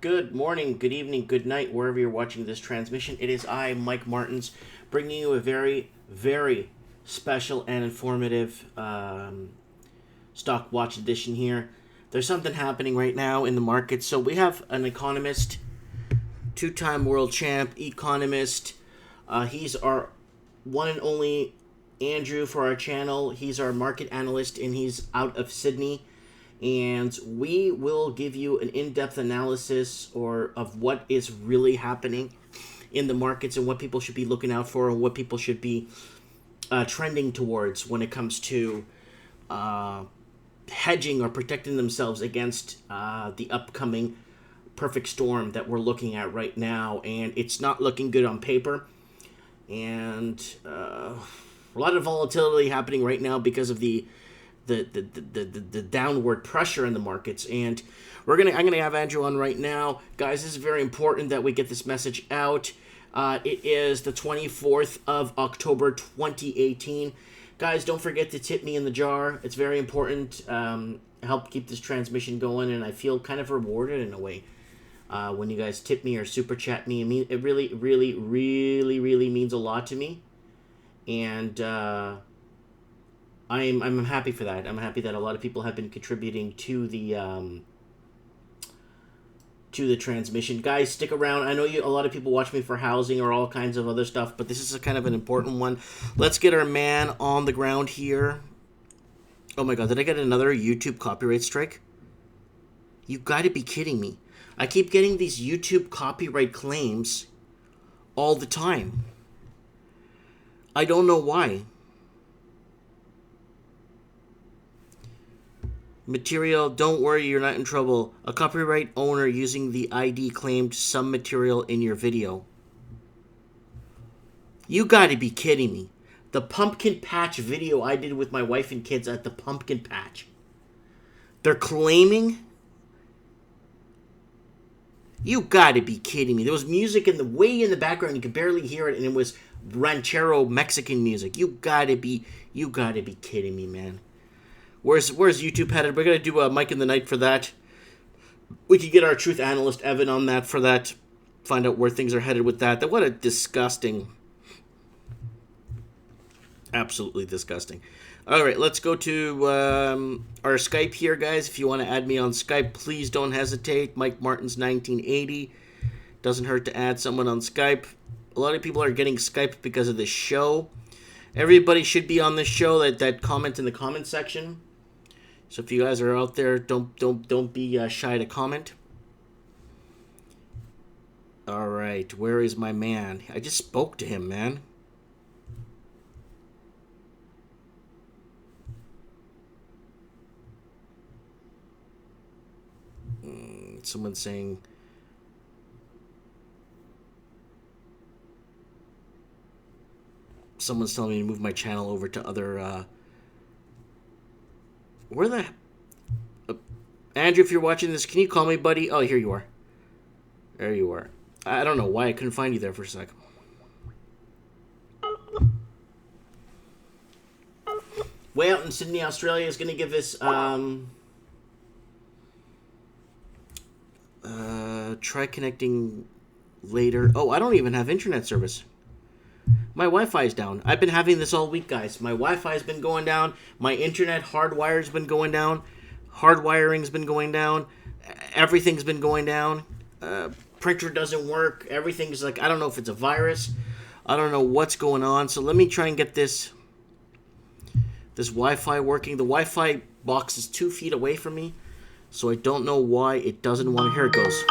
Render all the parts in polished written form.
Good morning, good evening, good night, wherever you're watching this transmission. It is I, Mike Martins, bringing you a very, very special and informative Stock Watch edition here. There's something happening right now in the market. So we have an economist, two-time world champ, economist. He's our one and only Andrew for our channel. He's our market analyst, and he's out of Sydney. And we will give you an in-depth analysis of what is really happening in the markets and what people should be looking out for and what people should be trending towards when it comes to hedging or protecting themselves against the upcoming perfect storm that we're looking at right now. And it's not looking good on paper. And a lot of volatility happening right now because of the downward pressure in the markets. And I'm gonna have Andrew on right now. Guys, this is very important that we get this message out. It is the 24th of October 2018. Guys, don't forget to tip me in the jar. It's very important. Help keep this transmission going, and I feel kind of rewarded in a way when you guys tip me or super chat me. It really, really, really, really means a lot to me. And I'm happy for that. I'm happy that a lot of people have been contributing to the transmission. Guys, stick around. I know a lot of people watch me for housing or all kinds of other stuff, but this is a kind of an important one. Let's get our man on the ground here. Oh my God, did I get another YouTube copyright strike? You got to be kidding me. I keep getting these YouTube copyright claims all the time. I don't know why. Material, don't worry, you're not in trouble. A copyright owner using the ID claimed some material in your video. You gotta be kidding me. The pumpkin patch video I did with my wife and kids at the pumpkin patch. They're claiming? You gotta be kidding me. There was music way in the background, you could barely hear it, and it was ranchero Mexican music. You gotta be kidding me, man. Where's YouTube headed? We're going to do a Mike in the Night for that. We could get our truth analyst, Evan, on that for that. Find out where things are headed with that. What a disgusting... Absolutely disgusting. All right, let's go to our Skype here, guys. If you want to add me on Skype, please don't hesitate. Mike Martins 1980. Doesn't hurt to add someone on Skype. A lot of people are getting Skype because of this show. Everybody should be on this show that comment in the comment section. So if you guys are out there, don't be shy to comment. All right, where is my man? I just spoke to him, man. Someone's saying... Someone's telling me to move my channel over to other... Where the... Andrew, if you're watching this, can you call me, buddy? Oh, here you are. There you are. I don't know why I couldn't find you there for a second. Way out in Sydney, Australia is going to give us... try connecting later. Oh, I don't even have internet service. My Wi-Fi is down. I've been having this all week, guys. My Wi-Fi has been going down. My internet hardwire's been going down. Hardwiring's been going down. Everything's been going down. Printer doesn't work. Everything's like, I don't know if it's a virus. I don't know what's going on. So let me try and get this Wi-Fi working. The Wi-Fi box is 2 feet away from me. So I don't know why it doesn't want to. Here it goes.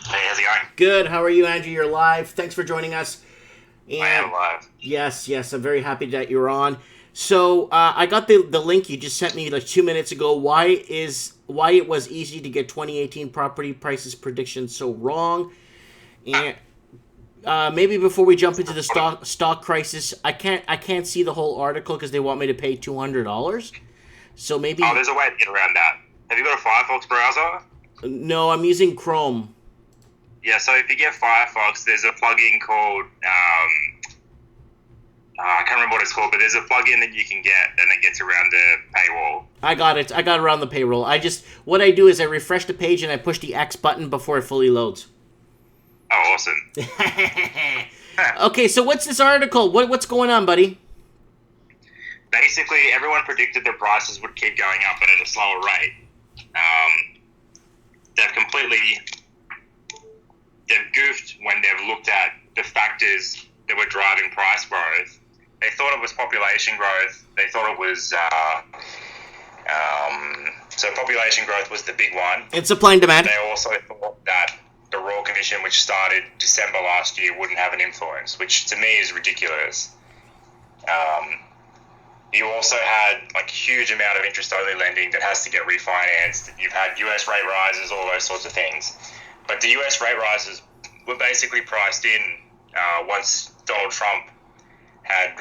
Hey, how's it going? Good. How are you, Andrew? You're live. Thanks for joining us. And I am live. Yes. I'm very happy that you're on. So I got the link you just sent me like 2 minutes ago. Why it was easy to get 2018 property prices predictions so wrong? And maybe before we jump into the stock crisis, I can't see the whole article because they want me to pay $200. So maybe. Oh, there's a way to get around that. Have you got a Firefox browser? No, I'm using Chrome. Yeah, so if you get Firefox, there's a plugin called I can't remember what it's called, but there's a plugin that you can get, and it gets around the paywall. I got it. I got around the payroll. What I do is I refresh the page and I push the X button before it fully loads. Oh, awesome. Okay, so what's this article? What's going on, buddy? Basically, everyone predicted the prices would keep going up, but at a slower rate. They've goofed when they've looked at the factors that were driving price growth. They thought it was population growth. They thought it was so population growth was the big one. And supply and demand. They also thought that the Royal Commission, which started December last year, wouldn't have an influence, which to me is ridiculous. You also had like a huge amount of interest-only lending that has to get refinanced. You've had US rate rises, all those sorts of things. But the US rate rises were basically priced in once Donald Trump had,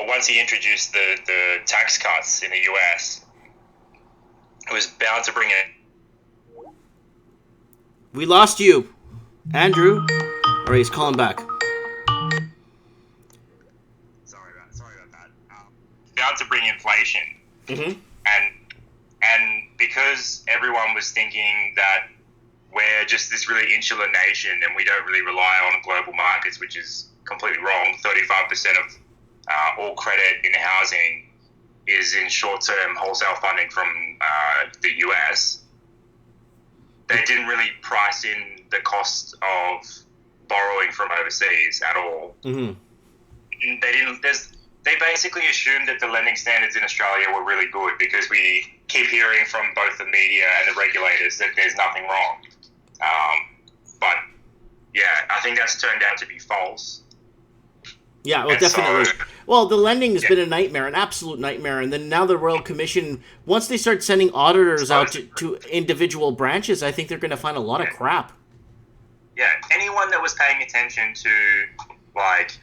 once he introduced the tax cuts in the US, it was bound to bring in. We lost you, Andrew. Or he's calling back. Sorry about that. Bound to bring inflation. Mm-hmm. And because everyone was thinking that we're just this really insular nation and we don't really rely on global markets, which is completely wrong. 35% of all credit in housing is in short-term wholesale funding from the US. They didn't really price in the cost of borrowing from overseas at all. Mm-hmm. They basically assumed that the lending standards in Australia were really good because we keep hearing from both the media and the regulators that there's nothing wrong. But yeah, I think that's turned out to be false. Yeah, well, And definitely. so- Well, the lending has been a nightmare, an absolute nightmare. And then now the Royal Commission, once they start sending auditors out to individual branches, I think they're going to find a lot of crap. Yeah, anyone that was paying attention to like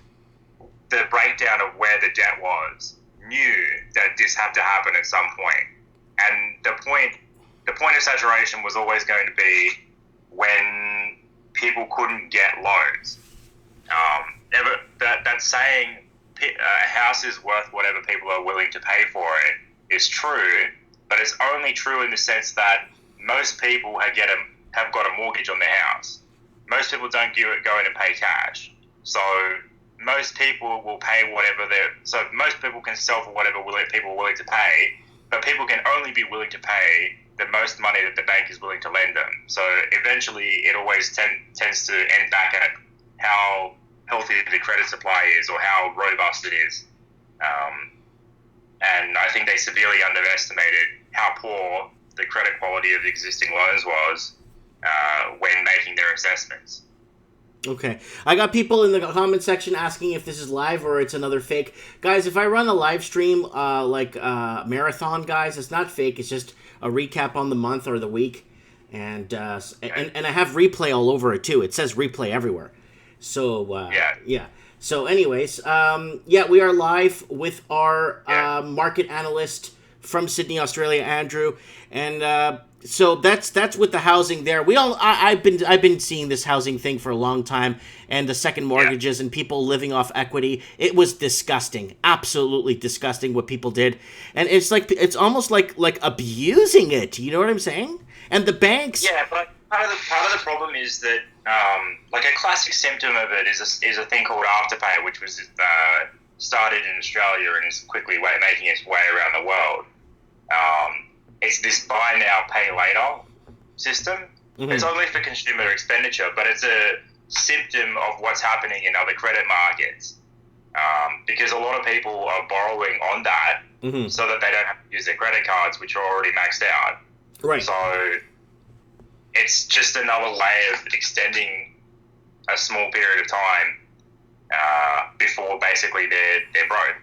the breakdown of where the debt was knew that this had to happen at some point. And the point of saturation was always going to be when people couldn't get loans. That saying, a house is worth whatever people are willing to pay for it, is true, but it's only true in the sense that most people have got a mortgage on their house. Most people don't go in and pay cash. So most people will pay so most people can sell for whatever people are willing to pay, but people can only be willing to pay the most money that the bank is willing to lend them. So eventually it always tends to end back at how healthy the credit supply is or how robust it is. And I think they severely underestimated how poor the credit quality of existing loans was when making their assessments. Okay. I got people in the comment section asking if this is live or it's another fake. Guys, if I run a live stream marathon, guys, it's not fake. It's just a recap on the month or the week. And I have replay all over it, too. It says replay everywhere. So, yeah. So, anyways, we are live with our market analyst from Sydney, Australia, Andrew. And so that's with the housing there. I've been seeing this housing thing for a long time, and the second mortgages and people living off equity. It was disgusting, absolutely disgusting what people did, and it's almost like abusing it. You know what I'm saying? And the banks. Yeah, but part of the problem is that a classic symptom of it is a thing called Afterpay, which was started in Australia and is quickly making its way around the world. It's this buy now, pay later system. Mm-hmm. It's only for consumer expenditure, but it's a symptom of what's happening in other credit markets. Because a lot of people are borrowing on that so that they don't have to use their credit cards, which are already maxed out. Right. So it's just another way of extending a small period of time before basically they're broke.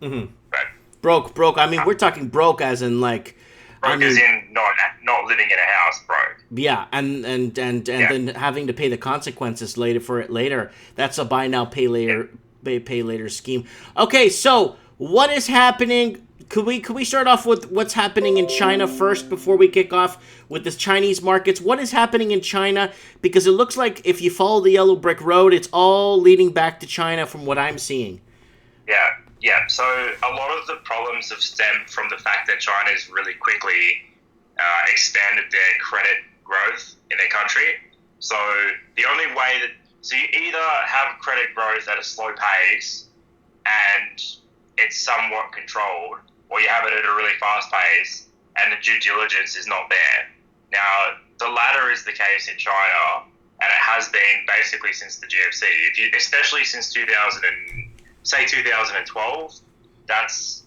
Mm-hmm. But broke. I mean, we're talking broke as in like. Broke as in not living in a house, broke. Yeah, and then having to pay the consequences later. That's a buy now, pay later, pay later scheme. Okay, so what is happening? Could we start off with what's happening in China first before we kick off with the Chinese markets? What is happening in China? Because it looks like if you follow the yellow brick road, it's all leading back to China from what I'm seeing. Yeah. So a lot of the problems have stemmed from the fact that China's really quickly expanded their credit growth in their country. So the only way so you either have credit growth at a slow pace and it's somewhat controlled, or you have it at a really fast pace and the due diligence is not there. Now, the latter is the case in China, and it has been basically since the GFC. Especially since 2012, that's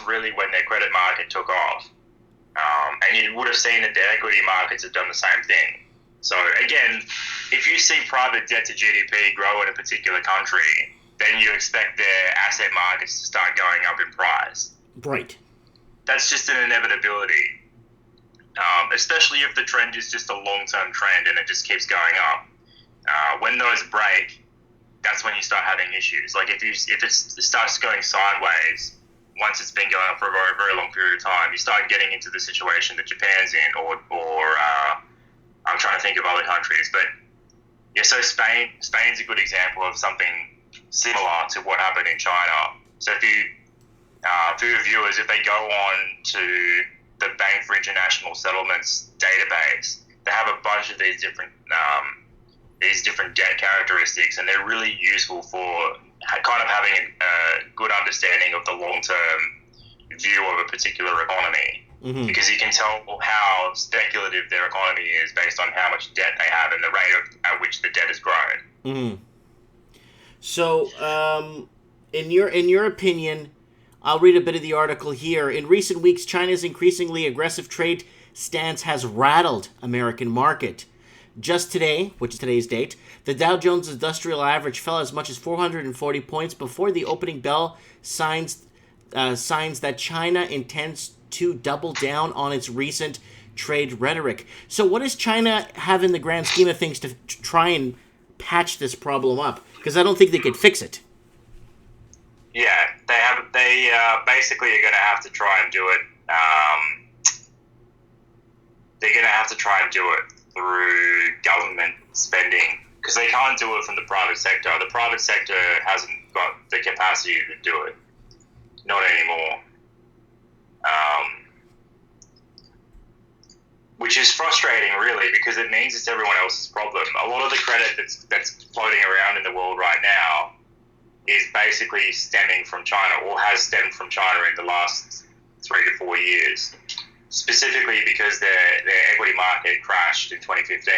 really when their credit market took off. And you would have seen that the equity markets have done the same thing. So again, if you see private debt to GDP grow in a particular country, then you expect their asset markets to start going up in price. Right. That's just an inevitability. Especially if the trend is just a long-term trend and it just keeps going up. When those break, that's when you start having issues. Like if it starts going sideways, once it's been going up for a very, very long period of time, you start getting into the situation that Japan's in, or I'm trying to think of other countries, but yeah. So Spain's a good example of something similar to what happened in China. So if you, for your viewers, if they go on to the Bank for International Settlements database, they have a bunch of these different debt characteristics, and they're really useful for kind of having a good understanding of the long-term view of a particular economy. Mm-hmm. Because you can tell how speculative their economy is based on how much debt they have and the rate at which the debt has grown. Mm-hmm. So, in your opinion, I'll read a bit of the article here. In recent weeks, China's increasingly aggressive trade stance has rattled American market. Just today, which is today's date, the Dow Jones Industrial Average fell as much as 440 points before the opening bell signs that China intends to double down on its recent trade rhetoric. So what does China have in the grand scheme of things to try and patch this problem up? Because I don't think they could fix it. Yeah, they basically are going to have to try and do it. They're going to have to try and do it through government spending, because they can't do it from the private sector. The private sector hasn't got the capacity to do it. Not anymore. Which is frustrating, really, because it means it's everyone else's problem. A lot of the credit that's floating around in the world right now is basically stemming from China, or has stemmed from China in the last 3 to 4 years, specifically because their equity market crashed in 2015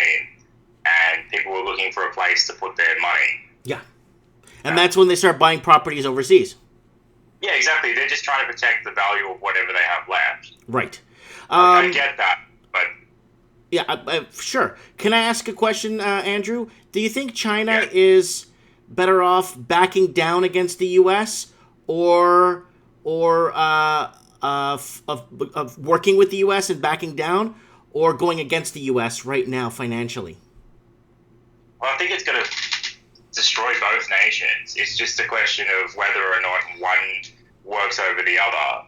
and people were looking for a place to put their money. Yeah. And that's when they start buying properties overseas. Yeah, exactly. They're just trying to protect the value of whatever they have left. Right. I get that, but... Yeah, sure. Can I ask a question, Andrew? Do you think China is better off backing down against the U.S. or of working with the U.S. and backing down, or going against the U.S. right now financially? Well, I think it's going to destroy both nations. It's just a question of whether or not one works over the other.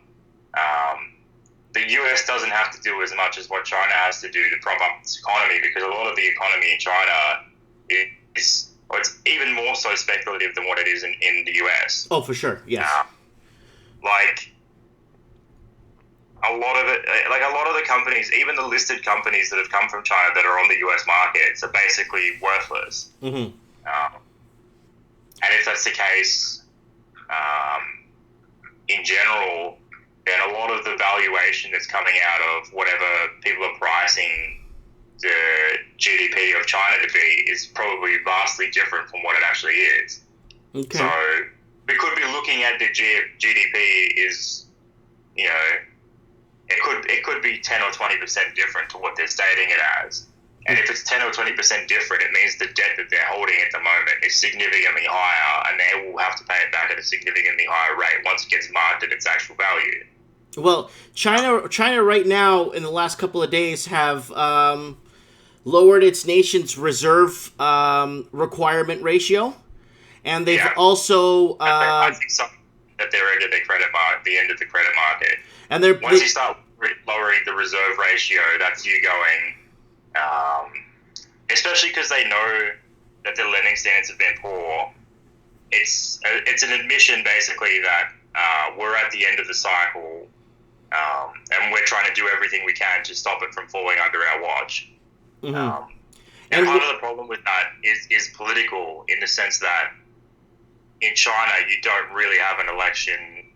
The US doesn't have to do as much as what China has to do to prop up its economy, because a lot of the economy in China is it's even more so speculative than what it is in the US. Oh, for sure, yes. Like a lot of the companies, even the listed companies that have come from China that are on the US markets, are basically worthless. Mm-hmm. And if that's the case, in general, then a lot of the valuation that's coming out of whatever people are pricing the GDP of China to be is probably vastly different from what it actually is. Okay. So we could be looking at the GDP is, it could be 10 or 20% different to what they're stating it as. And if it's 10 or 20% different, it means the debt that they're holding at the moment is significantly higher, and they will have to pay it back at a significantly higher rate once it gets marked at its actual value. Well, China right now, in the last couple of days, have lowered its nation's reserve requirement ratio, and they've also I think that they're into the credit market, the end of the credit market. And once you start lowering the reserve ratio, that's you going. Especially because they know that their lending standards have been poor, it's an admission basically that we're at the end of the cycle, and we're trying to do everything we can to stop it from falling under our watch. Mm-hmm. And part of the problem with that is political, in the sense that in China you don't really have an election.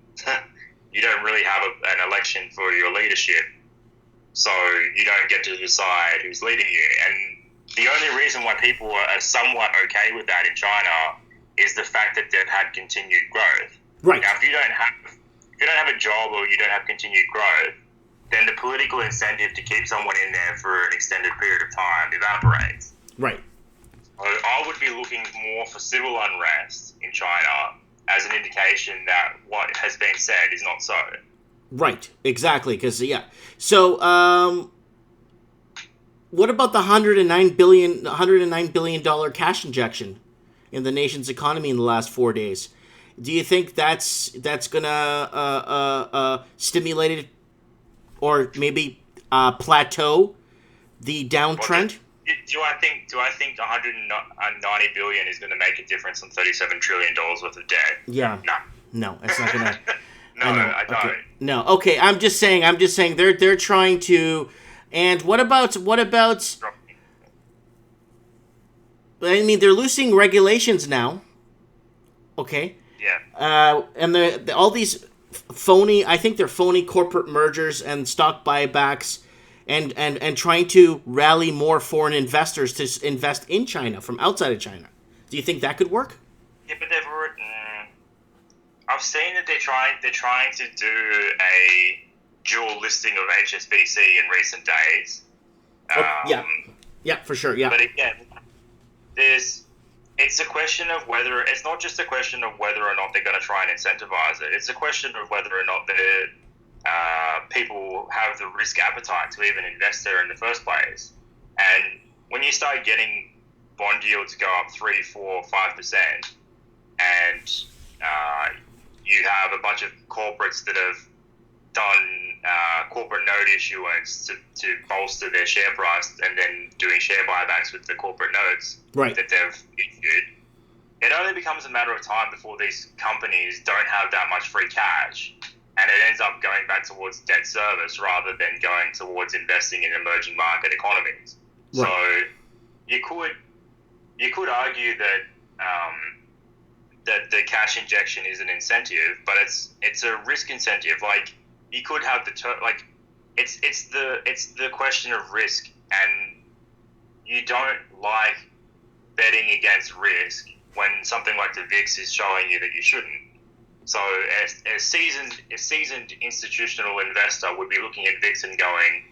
You don't really have an election for your leadership, so you don't get to decide who's leading you. And the only reason why people are somewhat okay with that in China is the fact that they've had continued growth. Right. Now, if you don't have a job or you don't have continued growth, then the political incentive to keep someone in there for an extended period of time evaporates. Right. So I would be looking more for civil unrest in China as an indication that what has been said is not so. Right. Exactly. Because So, what about the $109 billion cash injection in the nation's economy in the last 4 days? Do you think that's gonna stimulate it, or maybe plateau the downtrend? Do I think 190 billion is going to make a difference on $37 trillion worth of debt? Yeah. No, it's not gonna. No, I don't. Okay. No. Okay. I'm just saying. They're trying to. And what about? I mean, they're loosening regulations now. Okay. Yeah. And all these phony. I think they're phony corporate mergers and stock buybacks. And trying to rally more foreign investors to invest in China from outside of China. Do you think that could work? Yeah, but I've seen that they're trying to do a dual listing of HSBC in recent days. Yeah, for sure. Yeah. But again, it's a question of whether it's not just a question of whether or not they're going to try and incentivize it. It's a question of whether or not people have the risk appetite to even invest there in the first place. And when you start getting bond yields go up 3%, 4%, 5%, and you have a bunch of corporates that have done corporate note issuance to bolster their share price, and then doing share buybacks with the corporate notes that they've issued, it only becomes a matter of time before these companies don't have that much free cash, and it ends up going back towards debt service rather than going towards investing in emerging market economies. Right. So you could argue that that the cash injection is an incentive, but it's a risk incentive. Like, you could have it's the question of risk, and you don't like betting against risk when something like the VIX is showing you that you shouldn't. So a seasoned institutional investor would be looking at VIX and going,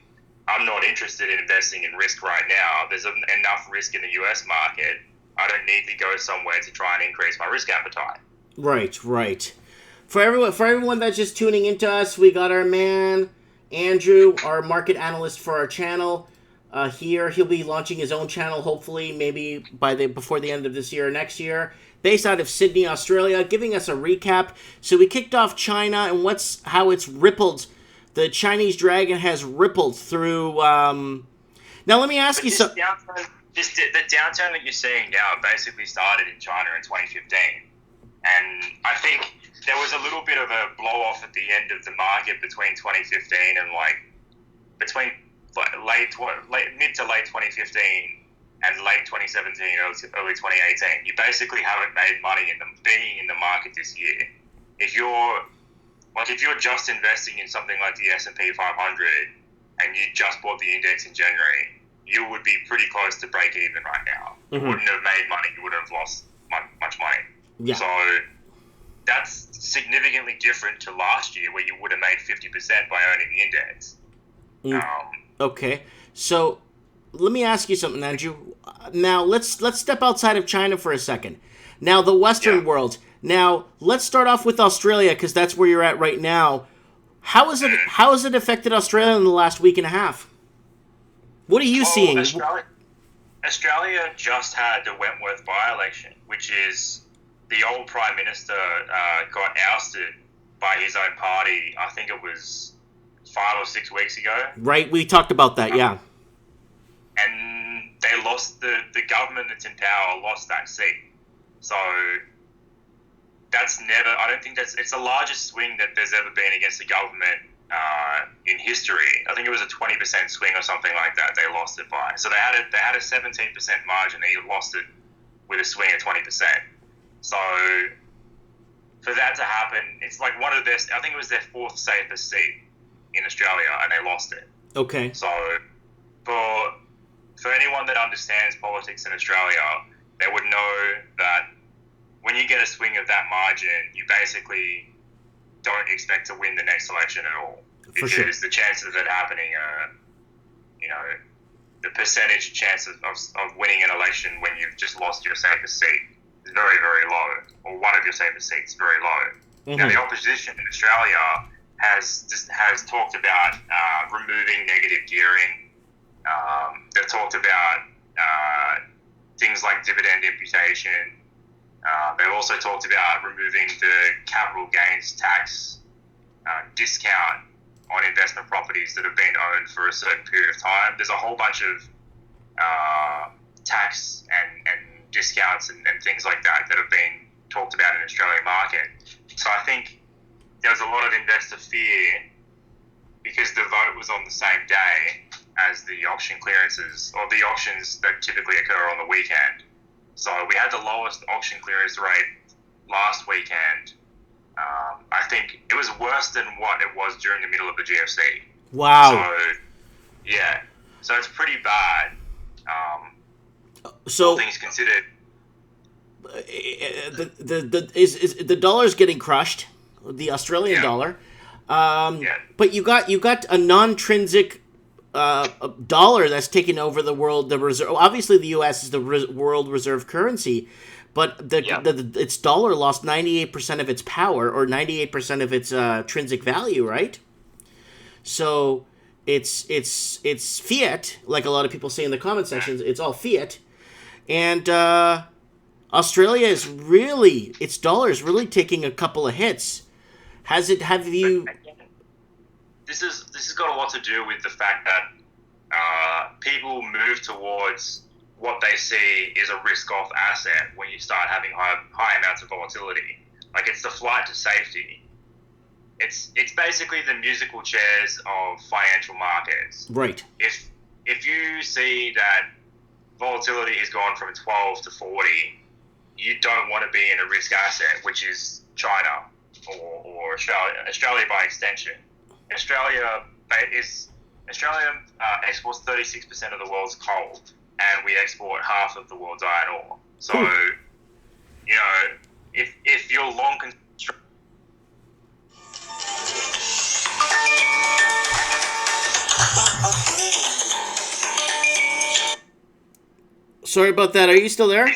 I'm not interested in investing in risk right now. There's enough risk in the US market. I don't need to go somewhere to try and increase my risk appetite. Right. For everyone that's just tuning into us, we got our man Andrew, our market analyst for our channel. Here, he'll be launching his own channel, hopefully, maybe before the end of this year or next year, based out of Sydney, Australia, giving us a recap. So we kicked off China and how it's rippled. The Chinese dragon has rippled through. Now, let me ask you something. The downturn that you're seeing now basically started in China in 2015. And I think there was a little bit of a blow-off at the end of the market between 2015 and between mid to late 2015 and late 2017, early 2018. You basically haven't made money being in the market this year. If you're just investing in something like the S&P 500 and you just bought the index in January, you would be pretty close to break even right now. You wouldn't have made money. You wouldn't have lost much money. Yeah. So that's significantly different to last year, where you would have made 50% by owning the index. Okay. So let me ask you something, Andrew. Now let's step outside of China for a second. Now the Western world. Now let's start off with Australia, because that's where you're at right now. How has it affected Australia in the last week and a half? What are you seeing? Australia just had the Wentworth by-election, which is the old Prime Minister got ousted by his own party. I think it was 5 or 6 weeks ago. Right, we talked about that, yeah. And they lost the government that's in power lost that seat. So that's never. I don't think it's the largest swing that there's ever been against the government in history. I think it was a 20% swing or something like that. They lost it by. So they had a 17% margin. They lost it with a swing of 20%. So for that to happen, it's like one of their. I think it was their fourth safest seat in Australia, and they lost it. Okay. So for anyone that understands politics in Australia, they would know that when you get a swing of that margin, you basically don't expect to win the next election at all. Because the chances of it happening are, the percentage chance of winning an election when you've just lost your safest seat is very, very low, or one of your safest seats is very low. Mm-hmm. Now, the opposition in Australia has talked about removing negative gearing. They've talked about things like dividend imputation. They've also talked about removing the capital gains tax discount on investment properties that have been owned for a certain period of time. There's a whole bunch of tax and discounts and things like that have been talked about in the Australian market. So I think there was a lot of investor fear because the vote was on the same day as the auction clearances, or the auctions that typically occur on the weekend. So we had the lowest auction clearance rate last weekend. I think it was worse than what it was during the middle of the GFC. Wow. So, yeah. So it's pretty bad. So all things considered. The dollar's getting crushed, the Australian dollar. But you got a non-trinsic dollar that's taken over the world. The reserve, obviously, the U.S. is the world reserve currency, but its dollar lost 98% of its power, or 98% of its intrinsic value, right? So it's fiat, like a lot of people say in the comment sections. It's all fiat, and Australia is really, its dollar is really taking a couple of hits. Have you? This has got a lot to do with the fact that people move towards what they see is a risk-off asset when you start having high amounts of volatility. Like, it's the flight to safety. It's basically the musical chairs of financial markets. Right. If you see that volatility has gone from 12 to 40, you don't want to be in a risk asset, which is China or Australia by extension. Australia exports 36% of the world's coal, and we export half of the world's iron ore. So, if you're long construction. Sorry about that. Are you still there?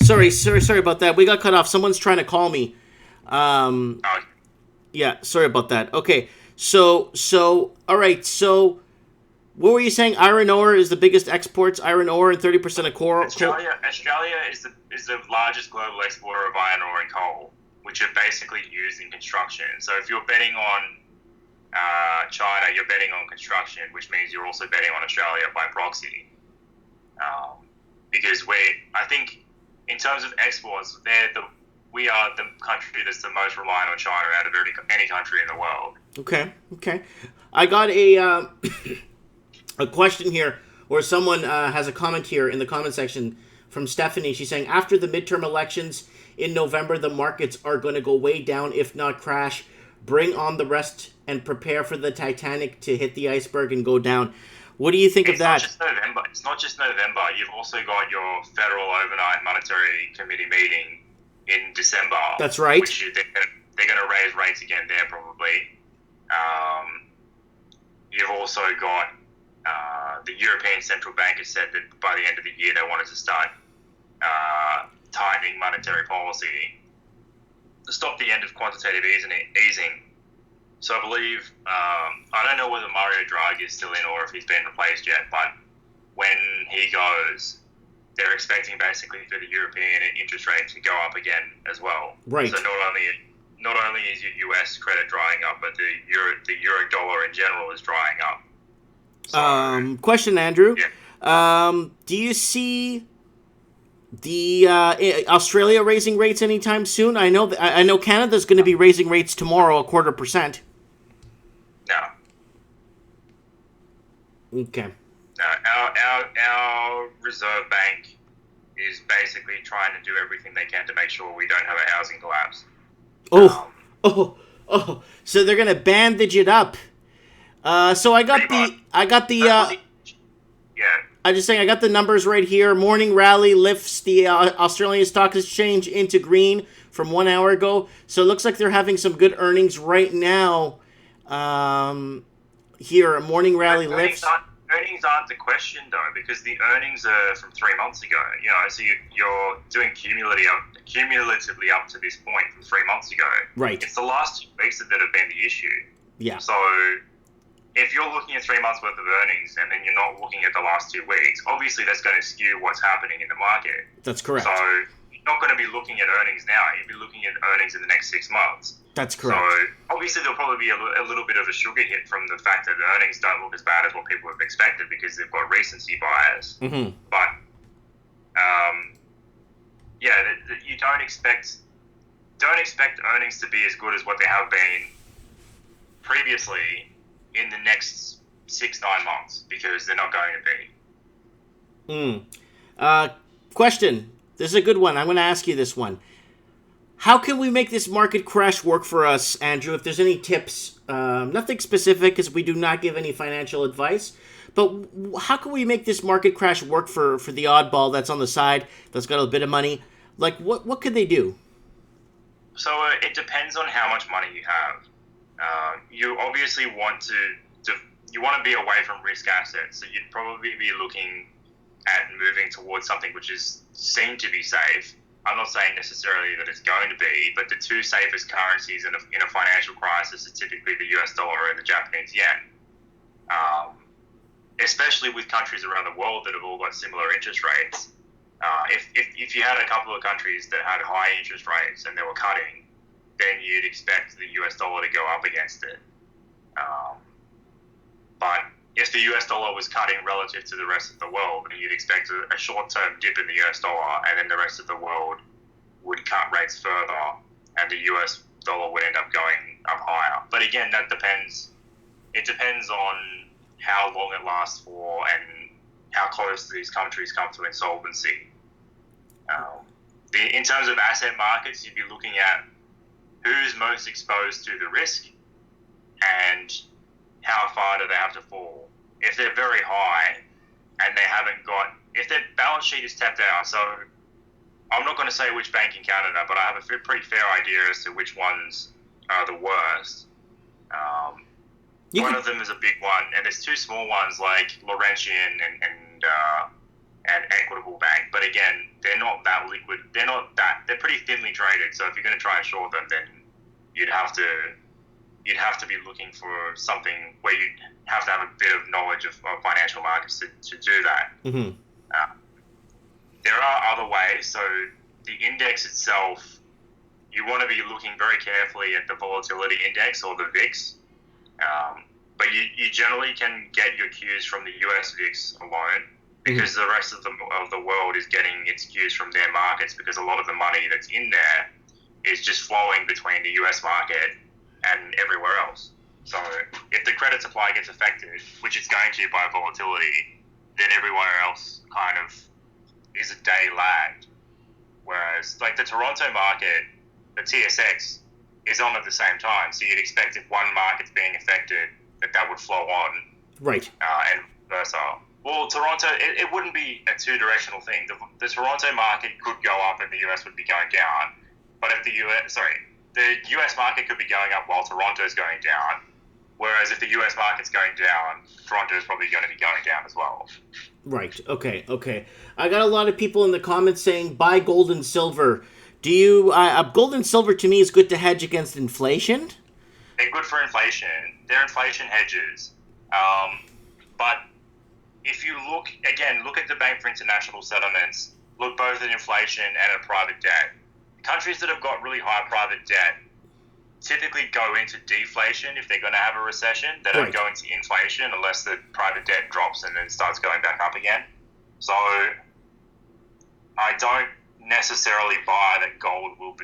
Sorry about that. We got cut off. Someone's trying to call me. Yeah, sorry about that. Okay. So, all right. So, what were you saying? Iron ore is the biggest exports. Iron ore and 30% of coal. Australia is the largest global exporter of iron ore and coal, which are basically used in construction. So, if you're betting on China, you're betting on construction, which means you're also betting on Australia by proxy. Because I think, in terms of exports, we are the country that's the most reliant on China out of any country in the world. Okay. I got a a question here, or someone has a comment here in the comment section from Stephanie. She's saying, after the midterm elections in November, the markets are going to go way down, if not crash. Bring on the rest and prepare for the Titanic to hit the iceberg and go down. What do you think of that? It's not just November. You've also got your Federal Overnight Monetary Committee meeting in December. That's right. Which they're going to raise rates again there probably. You've also got the European Central Bank has said that by the end of the year they wanted to start tightening monetary policy to stop the end of quantitative easing. So I believe, I don't know whether Mario Draghi is still in or if he's been replaced yet, but when he goes, they're expecting basically for the European interest rate to go up again as well. Right. So not only is your US credit drying up, but the euro dollar in general is drying up. So, question, Andrew. Yeah. Do you see The Australia raising rates anytime soon? I know Canada's going to be raising rates tomorrow, 0.25%. No. Okay. No, our Reserve Bank is basically trying to do everything they can to make sure we don't have a housing collapse. Oh, oh. So they're going to bandage it up. So I got Yeah. I just saying I got the numbers right here. Morning rally lifts the Australian Stock Exchange into green from 1 hour ago. So it looks like they're having some good earnings right now. Here, a morning rally lifts. Earnings aren't the question though, because the earnings are from 3 months ago. You know, so you're doing cumulatively up to this point from 3 months ago. Right. It's the last 2 weeks that have been the issue. Yeah. So if you're looking at 3 months worth of earnings and then you're not looking at the last 2 weeks, obviously that's going to skew what's happening in the market. That's correct. So you're not going to be looking at earnings now. You'll be looking at earnings in the next 6 months. That's correct. So obviously there'll probably be a little bit of a sugar hit from the fact that the earnings don't look as bad as what people have expected because they've got recency bias. Mm-hmm. But you don't expect earnings to be as good as what they have been previously in the next 6-9 months because they're not going to be. Question. This is a good one. I'm going to ask you this one. How can we make this market crash work for us, Andrew? If there's any tips, nothing specific because we do not give any financial advice, but how can we make this market crash work for the oddball that's on the side, that's got a bit of money? Like, what could they do? So it depends on how much money you have. You obviously want to be away from risk assets, so you'd probably be looking at moving towards something which is seen to be safe. I'm not saying necessarily that it's going to be, but the two safest currencies in a financial crisis are typically the US dollar and the Japanese yen. Especially with countries around the world that have all got similar interest rates. If you had a couple of countries that had high interest rates and they were cutting, then you'd expect the US dollar to go up against it. But if the US dollar was cutting relative to the rest of the world, then you'd expect a short-term dip in the US dollar, and then the rest of the world would cut rates further, and the US dollar would end up going up higher. But again, that depends. It depends on how long it lasts for and how close these countries come to insolvency. In terms of asset markets, you'd be looking at who's most exposed to the risk and how far do they have to fall. If they're very high and if their balance sheet is tapped out, so I'm not going to say which bank in Canada, but I have a pretty fair idea as to which ones are the worst. One of them is a big one, and there's two small ones like Laurentian and Equitable Bank. But again, they're not that liquid. They're pretty thinly traded. So if you're going to try and short them, then you'd have to be looking for something where you'd have to have a bit of knowledge of financial markets to do that. Mm-hmm. There are other ways. So the index itself, you want to be looking very carefully at the volatility index or the VIX. But you generally can get your cues from the US VIX alone because the rest of the world is getting its cues from their markets because a lot of the money that's in there is just flowing between the US market and everywhere else. So if the credit supply gets affected, which it's going to by volatility, then everywhere else kind of is a day lagged. Whereas like the Toronto market, the TSX is on at the same time. So you'd expect if one market's being affected, that would flow on. Right. And versa. Well, Toronto, it wouldn't be a two-directional thing. The Toronto market could go up and the US would be going down. But if the US market could be going up while Toronto's going down. Whereas if the US market's going down, Toronto's probably going to be going down as well. Right. Okay. I got a lot of people in the comments saying buy gold and silver. Do you gold and silver to me is good to hedge against inflation? They're good for inflation. They're inflation hedges. But if you look at the Bank for International Settlements, look both at inflation and at private debt. Countries that have got really high private debt typically go into deflation if they're going to have a recession. They don't go into inflation unless the private debt drops and then starts going back up again. So I don't necessarily buy that gold will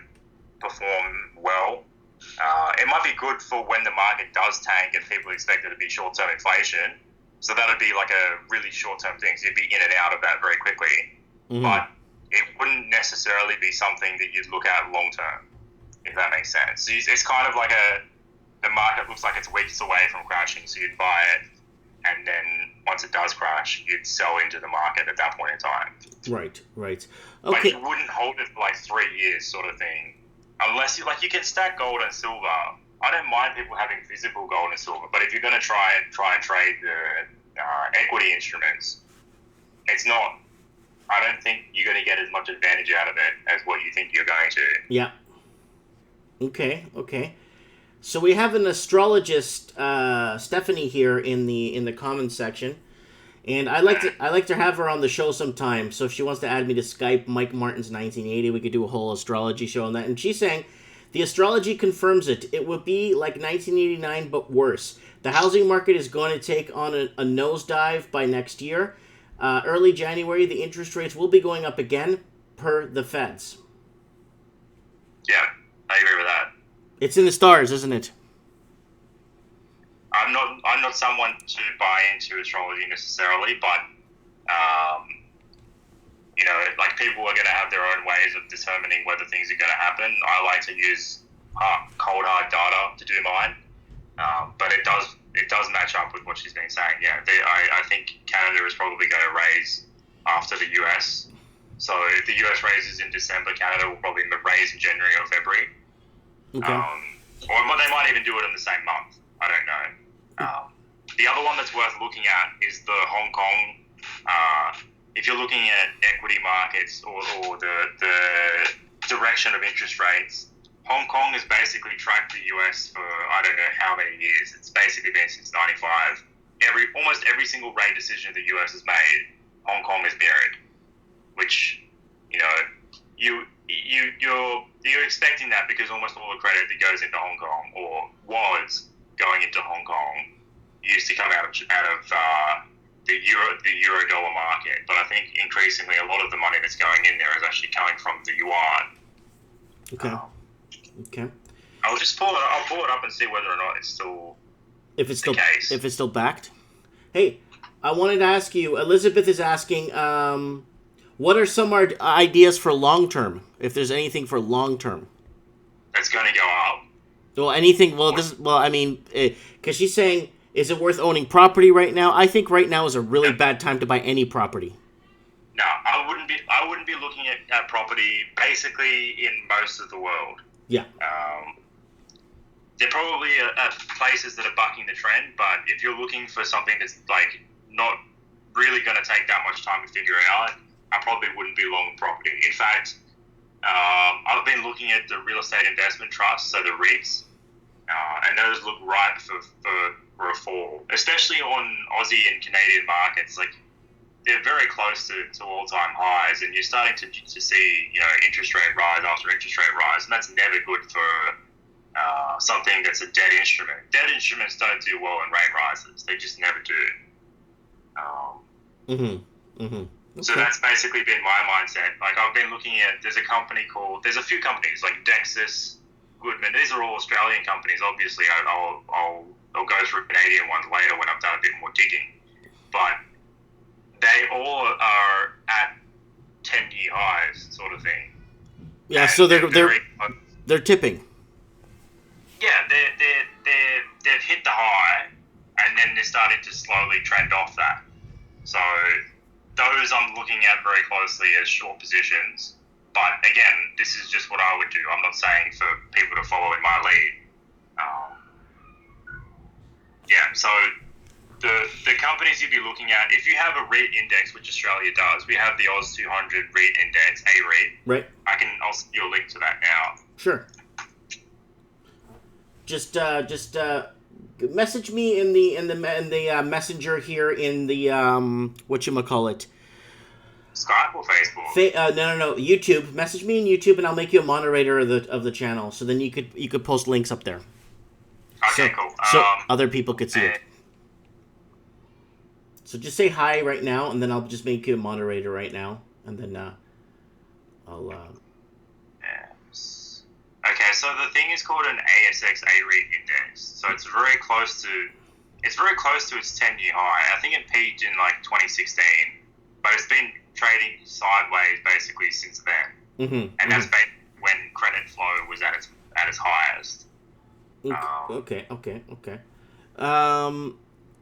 perform well. It might be good for when the market does tank and people expect it to be short-term inflation. So that would be like a really short-term thing. So you'd be in and out of that very quickly. Mm-hmm. But it wouldn't necessarily be something that you'd look at long-term, if that makes sense. So it's kind of like the market looks like it's weeks away from crashing, so you'd buy it, and then once it does crash, you'd sell into the market at that point in time. Right. Okay. But you wouldn't hold it for like 3 years, sort of thing, unless you can stack gold and silver. I don't mind people having physical gold and silver, but if you're going to try and trade the equity instruments, it's not. I don't think you're going to get as much advantage out of it as what you think you're going to. Yeah. Okay. So we have an astrologist, Stephanie, here in the comments section, and I like to have her on the show sometime. So if she wants to add me to Skype, Mike Martin's 1980, we could do a whole astrology show on that. And she's saying the astrology confirms it. It would be like 1989, but worse. The housing market is going to take on a nosedive by next year. Early January, the interest rates will be going up again, per the Feds. Yeah, I agree with that. It's in the stars, isn't it? I'm not someone to buy into astrology necessarily, but like people are going to have their own ways of determining whether things are going to happen. I like to use cold hard data to do mine, but it does match up with what she's been saying. Yeah, I think Canada is probably going to raise after the US. So if the US raises in December, Canada will probably raise in January or February. Okay. Or they might even do it in the same month. I don't know. The other one that's worth looking at is the Hong Kong. If you're looking at equity markets or the direction of interest rates, Hong Kong has basically tracked the US for I don't know how many years. It's basically been since '95. Almost every single rate decision the US has made, Hong Kong has mirrored. Which, you're expecting that because almost all the credit that goes into Hong Kong or was going into Hong Kong used to come out of the euro dollar market. But I think increasingly a lot of the money that's going in there is actually coming from the yuan. Okay. I'll pull it up and see whether or not it's still the case. If it's still backed. Hey, I wanted to ask you. Elizabeth is asking, what are some ideas for long term? If there's anything for long term, it's going to go up. Well, anything. Well, because she's saying, is it worth owning property right now? I think right now is a really bad time to buy any property. No, I wouldn't be looking at property basically in most of the world. Yeah. There probably are places that are bucking the trend, but if you're looking for something that's like not really going to take that much time to figure it out, I probably wouldn't be long property. In fact, I've been looking at the real estate investment trusts, so the REITs, and those look ripe for a fall, especially on Aussie and Canadian markets. Like they're very close to all-time highs, and you're starting to see interest rate rise after interest rate rise, and that's never good for something that's a debt instrument. Debt instruments don't do well in rate rises; they just never do. Okay. So that's basically been my mindset. Like I've been looking at, there's a few companies like Dexus, Goodman. These are all Australian companies. Obviously, I'll go through Canadian ones later when I've done a bit more digging. But they all are at 10-year highs, sort of thing. Yeah, and so they're tipping. Yeah, they've hit the high, and then they're starting to slowly trend off that. So those I'm looking at very closely as short positions. But again, this is just what I would do. I'm not saying for people to follow in my lead. So the companies you'd be looking at, if you have a REIT index, which Australia does, we have the Oz 200 REIT index, A-REIT. Right. I'll send you a link to that now. Sure. Just message me in the messenger here in the whatchamacallit. Skype or Facebook? No. YouTube. Message me in YouTube, and I'll make you a moderator of the channel. So then you could post links up there. Okay, cool. So other people could see it. So just say hi right now, and then I'll just make you a moderator right now, and then I'll. Yes. Okay, so the thing is called an ASX A-REIT index. So it's very close to its 10-year high. I think it peaked in like 2016, but it's been trading sideways basically since then. And that's basically when credit flow was at its highest. Okay.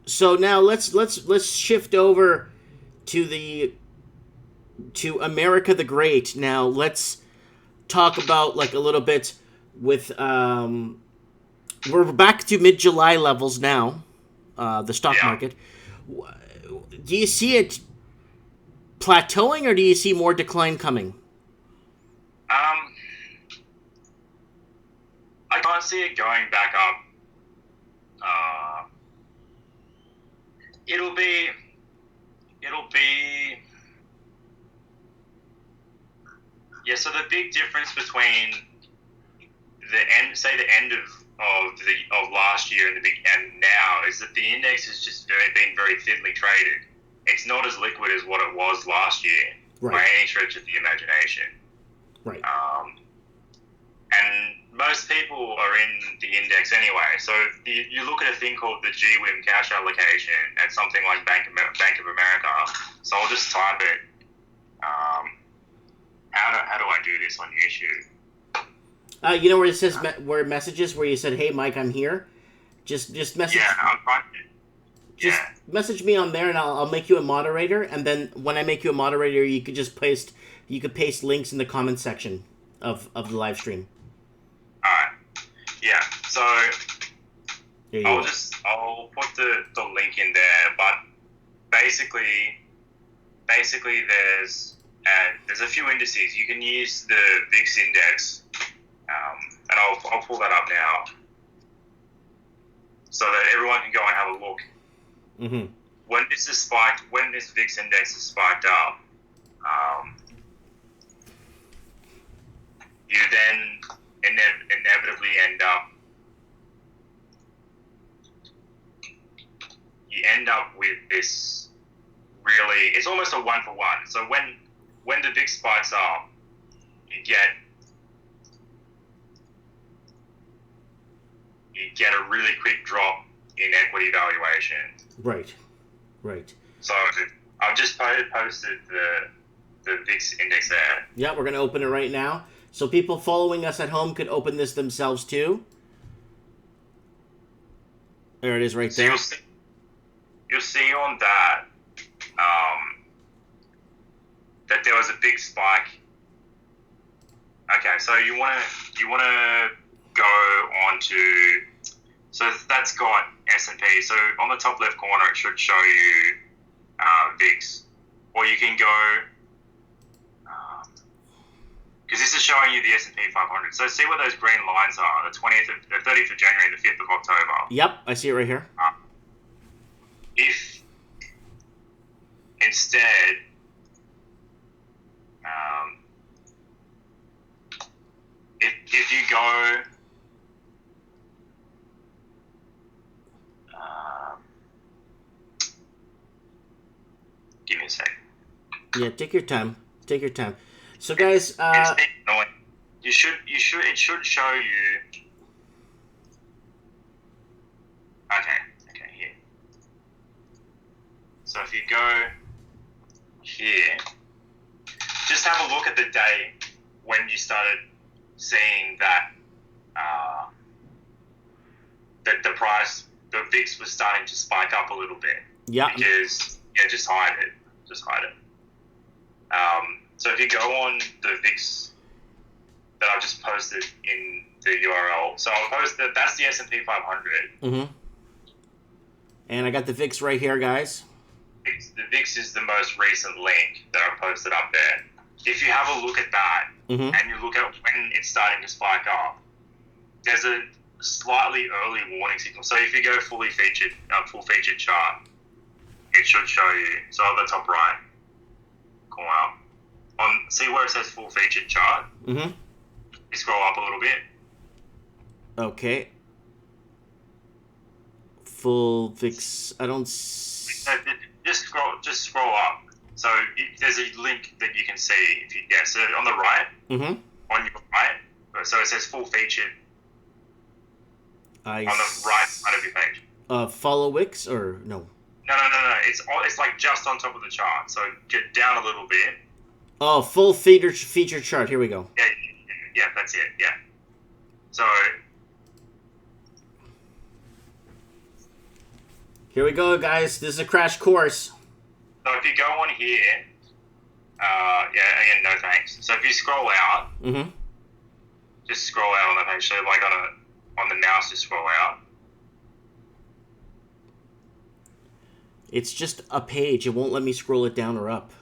So now let's shift over to America the Great. Now let's talk about like a little bit with we're back to mid-July levels now. The stock market. Do you see it plateauing, or do you see more decline coming? I can't see it going back up. It'll be. Yeah. So the big difference between the end of last year and now is that the index has just been very thinly traded. It's not as liquid as what it was last year by any stretch of the imagination. Right. And most people are in the index anyway. So you look at a thing called the GWIM cash allocation at something like Bank of America. So I'll just type it. How do I do this on YouTube? You know where it says where messages where you said, "Hey Mike, I'm here." Just message. Yeah, I'm fine. Just message me on there, and I'll make you a moderator. And then when I make you a moderator, you could just paste links in the comment section of the live stream. All right. Yeah. So I'll put the link in there, but basically there's a few indices. You can use the VIX index, and I'll pull that up now so that everyone can go and have a look. Mm-hmm. When this VIX index is spiked up, you then inevitably end up with this really, it's almost a 1-for-1. So when the VIX spikes up, you get a really quick drop in equity valuation. Right. So I've just posted the VIX index there. Yeah, we're going to open it right now. So people following us at home could open this themselves too. There it is right there. You'll see on that that there was a big spike. Okay, so you want to go on to, so that's got S&P. So on the top left corner, it should show you VIX, or you can go because this is showing you the S&P 500. So see where those green lines are: the 30th of January, the 5th of October. Yep, I see it right here. If instead if you go give me a sec. Yeah, take your time. So guys, it should show you. Okay, here. So if you go here, just have a look at the day when you started seeing that that the price, the VIX was starting to spike up a little bit. Yeah. Because just hide it. So if you go on the VIX that I've just posted in the URL, so I'll post that's the S&P 500. Mm-hmm. And I got the VIX right here, guys. The VIX is the most recent link that I've posted up there. If you have a look at that, and you look at when it's starting to spike up, there's a slightly early warning signal. So if you go full featured chart, it should show you. So at the top right corner, see where it says full featured chart? Mm-hmm. You scroll up a little bit. Okay. Full VIX. I don't. Just scroll up. So there's a link that you can see if you so on the right, Mm-hmm. on your right. So it says full featured on the right side of your page. Follow Wix or no? No. It's like just on top of the chart. So get down a little bit. Oh, full feature chart. Here we go. Yeah, that's it. Yeah. So here we go, guys. This is a crash course. So if you go on here, again, no thanks. So if you scroll out, Mm-hmm. just scroll out on the page. So like on the mouse, just scroll out. It's just a page. It won't let me scroll it down or up.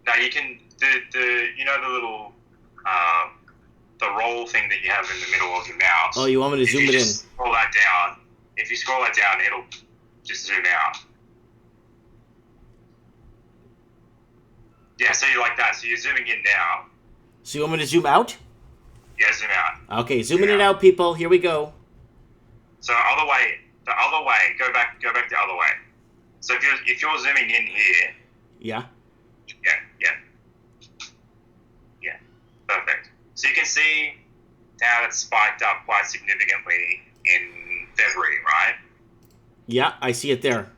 Now you can the little the roll thing that you have in the middle of your mouse. Oh, you want me to zoom it in? Scroll that down. If you scroll that down, it'll just zoom out. Yeah, so you like that. So you're zooming in now. So you want me to zoom out? Yeah, zoom out. Okay, zooming it out, people. Here we go. So the other way. Go back the other way. So if you're zooming in here. Yeah. Yeah. Perfect. So you can see how it's spiked up quite significantly in February, right? Yeah, I see it there.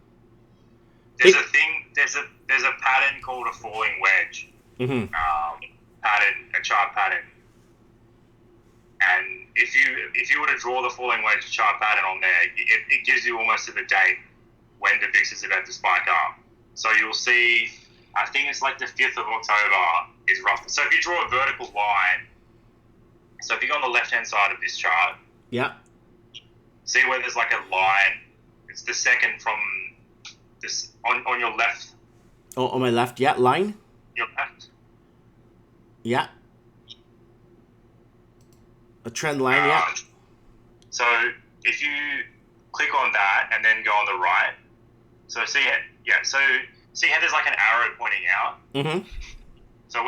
There's a pattern called a falling wedge. Mm-hmm. A chart pattern. And if you were to draw the falling wedge chart pattern on there, it gives you almost to the date when the VIX is about to spike up. So you'll see, I think it's like the 5th of October is rough. So if you draw a vertical line, so if you go on the left-hand side of this chart, yeah, see where there's like a line. It's the second from this on your left. Oh, on my left, yeah, line. Your left. Yeah. A trend line, yeah. So if you click on that and then go on the right, so see how there's like an arrow pointing out. Mm-hmm. So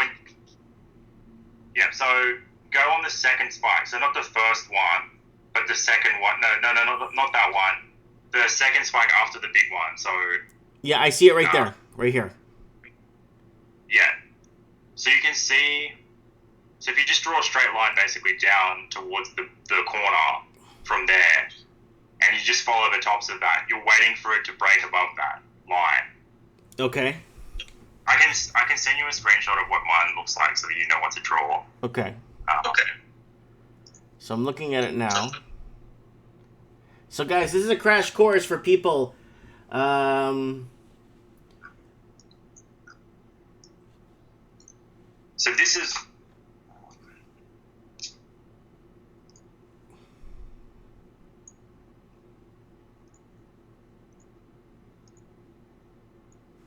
so go on the second spike. So not the first one, but the second one. No, not that one. The second spike after the big one. So yeah, I see it right there, right here. Yeah. So you can see. So if you just draw a straight line basically down towards the corner from there, and you just follow the tops of that, you're waiting for it to break above that line. Okay. I can send you a screenshot of what mine looks like so that you know what to draw. Okay. Okay. So I'm looking at it now. So guys, this is a crash course for people. So this is.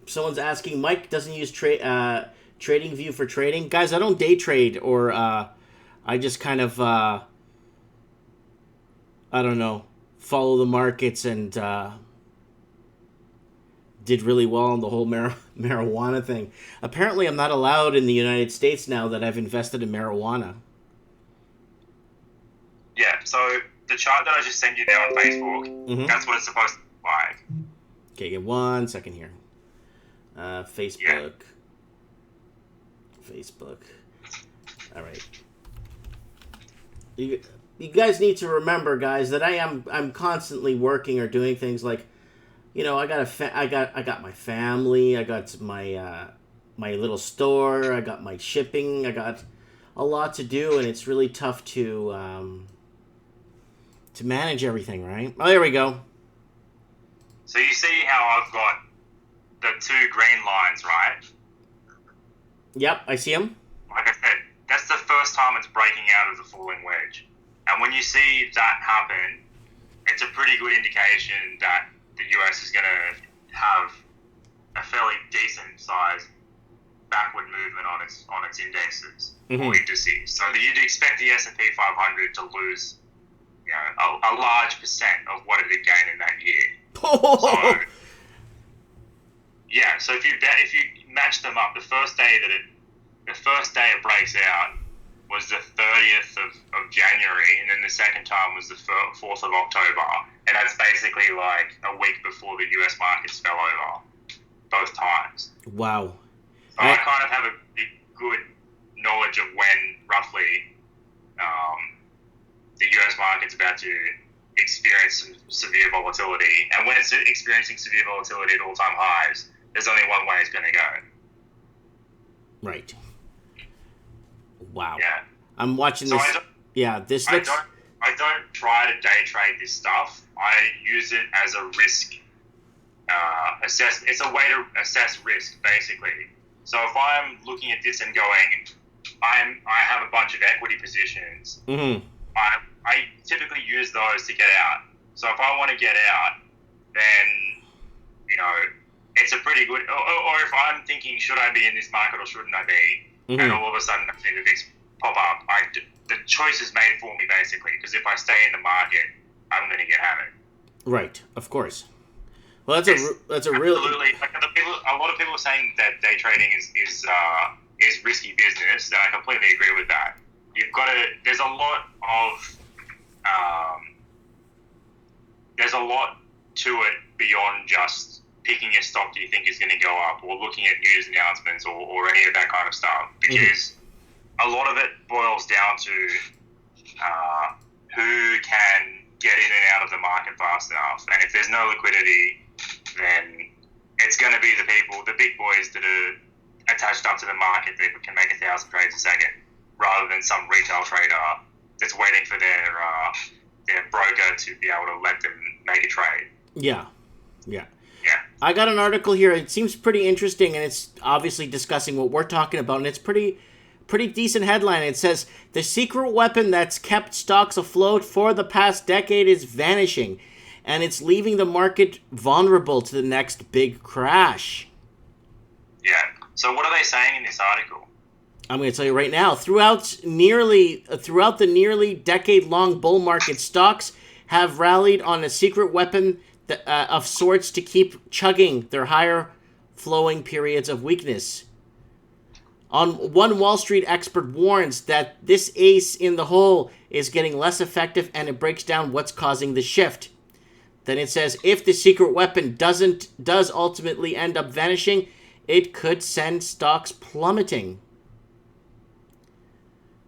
Someone's asking, Mike doesn't use Trading View for trading. Guys, I don't day trade, or I just kind of, I don't know, follow the markets and did really well on the whole marijuana thing. Apparently, I'm not allowed in the United States now that I've invested in marijuana. Yeah, so the chart that I just sent you there on Facebook, that's what it's supposed to look like. Okay, get 1 second here. Facebook. All right. You guys need to remember, guys, that I'm constantly working or doing things like, I got my family, I got my my little store, I got my shipping, I got a lot to do, and it's really tough to manage everything, right? Oh, there we go. So you see how I've got the 2 green lines, right? Yep, I see them. Like I said, that's the first time it's breaking out of the falling wedge. And when you see that happen, it's a pretty good indication that the US is going to have a fairly decent size backward movement on its indexes or indices. So you'd expect the S&P 500 to lose a large percent of what it had gained in that year. So if you match them up, the first day it breaks out was the 30th of January, and then the second time was the 4th of October, and that's basically like a week before the US markets fell over, both times. Wow. market's about to experience some severe volatility, and when it's experiencing severe volatility at all-time highs, there's only one way it's going to go. Right. Wow. Yeah. I'm watching So this. This looks. I don't try to day trade this stuff. I use it as a risk assess. It's a way to assess risk, basically. So if I'm looking at this and going, I have a bunch of equity positions. Mm-hmm. I typically use those to get out. So if I want to get out, then it's a pretty good. Or if I'm thinking, should I be in this market or shouldn't I be? Mm-hmm. And all of a sudden I see the VIX pop up. The choice is made for me, basically, because if I stay in the market, I'm going to get hammered. Right, of course. Well, that's a really absolutely. Like a lot of people are saying that day trading is risky business, and I completely agree with that. You've got to. There's a lot to it beyond just picking a stock you think is going to go up, or looking at news announcements, or any of that kind of stuff, because a lot of it boils down to who can get in and out of the market fast enough. And if there's no liquidity, then it's going to be the big boys that are attached up to the market that can make 1,000 trades a second, rather than some retail trader that's waiting for their broker to be able to let them make a trade. Yeah. I got an article here. It seems pretty interesting, and it's obviously discussing what we're talking about, and it's pretty decent headline. It says, the secret weapon that's kept stocks afloat for the past decade is vanishing, and it's leaving the market vulnerable to the next big crash. Yeah. So what are they saying in this article? I'm going to tell you right now. Throughout the nearly decade-long bull market, stocks have rallied on a secret weapon of sorts to keep chugging their higher flowing periods of weakness. One Wall Street expert warns that this ace in the hole is getting less effective, and it breaks down what's causing the shift. Then it says, if the secret weapon does ultimately end up vanishing, it could send stocks plummeting.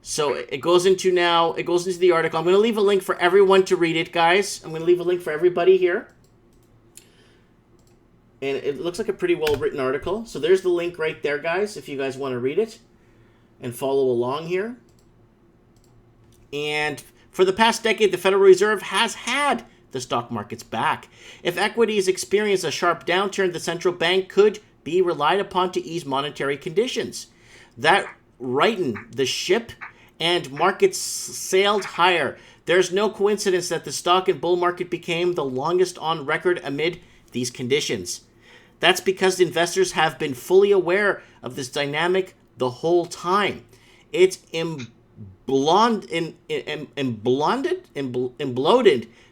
So it goes into the article. I'm going to leave a link for everyone to read it, guys. I'm going to leave a link for everybody here. And it looks like a pretty well-written article. So there's the link right there, guys, if you guys want to read it and follow along here. And for the past decade, the Federal Reserve has had the stock markets back. If equities experience a sharp downturn, the central bank could be relied upon to ease monetary conditions. That rightened the ship, and markets sailed higher. There's no coincidence that the stock and bull market became the longest on record amid these conditions. That's because investors have been fully aware of this dynamic the whole time. It's imploded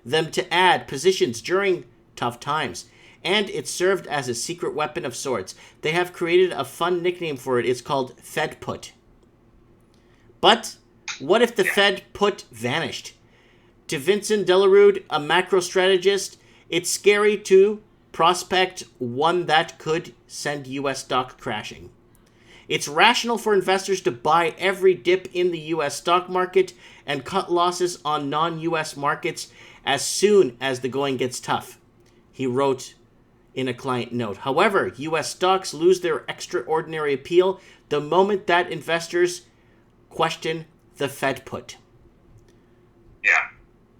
them to add positions during tough times, and it served as a secret weapon of sorts. They have created a fun nickname for it. It's called Fed Put. But what if the Fed Put vanished? To Vincent Delarue, a macro strategist, it's scary to prospect one that could send U.S. stock crashing. It's rational for investors to buy every dip in the U.S. stock market and cut losses on non-U.S. markets as soon as the going gets tough, he wrote in a client note. However, U.S. stocks lose their extraordinary appeal the moment that investors question the Fed Put. Yeah.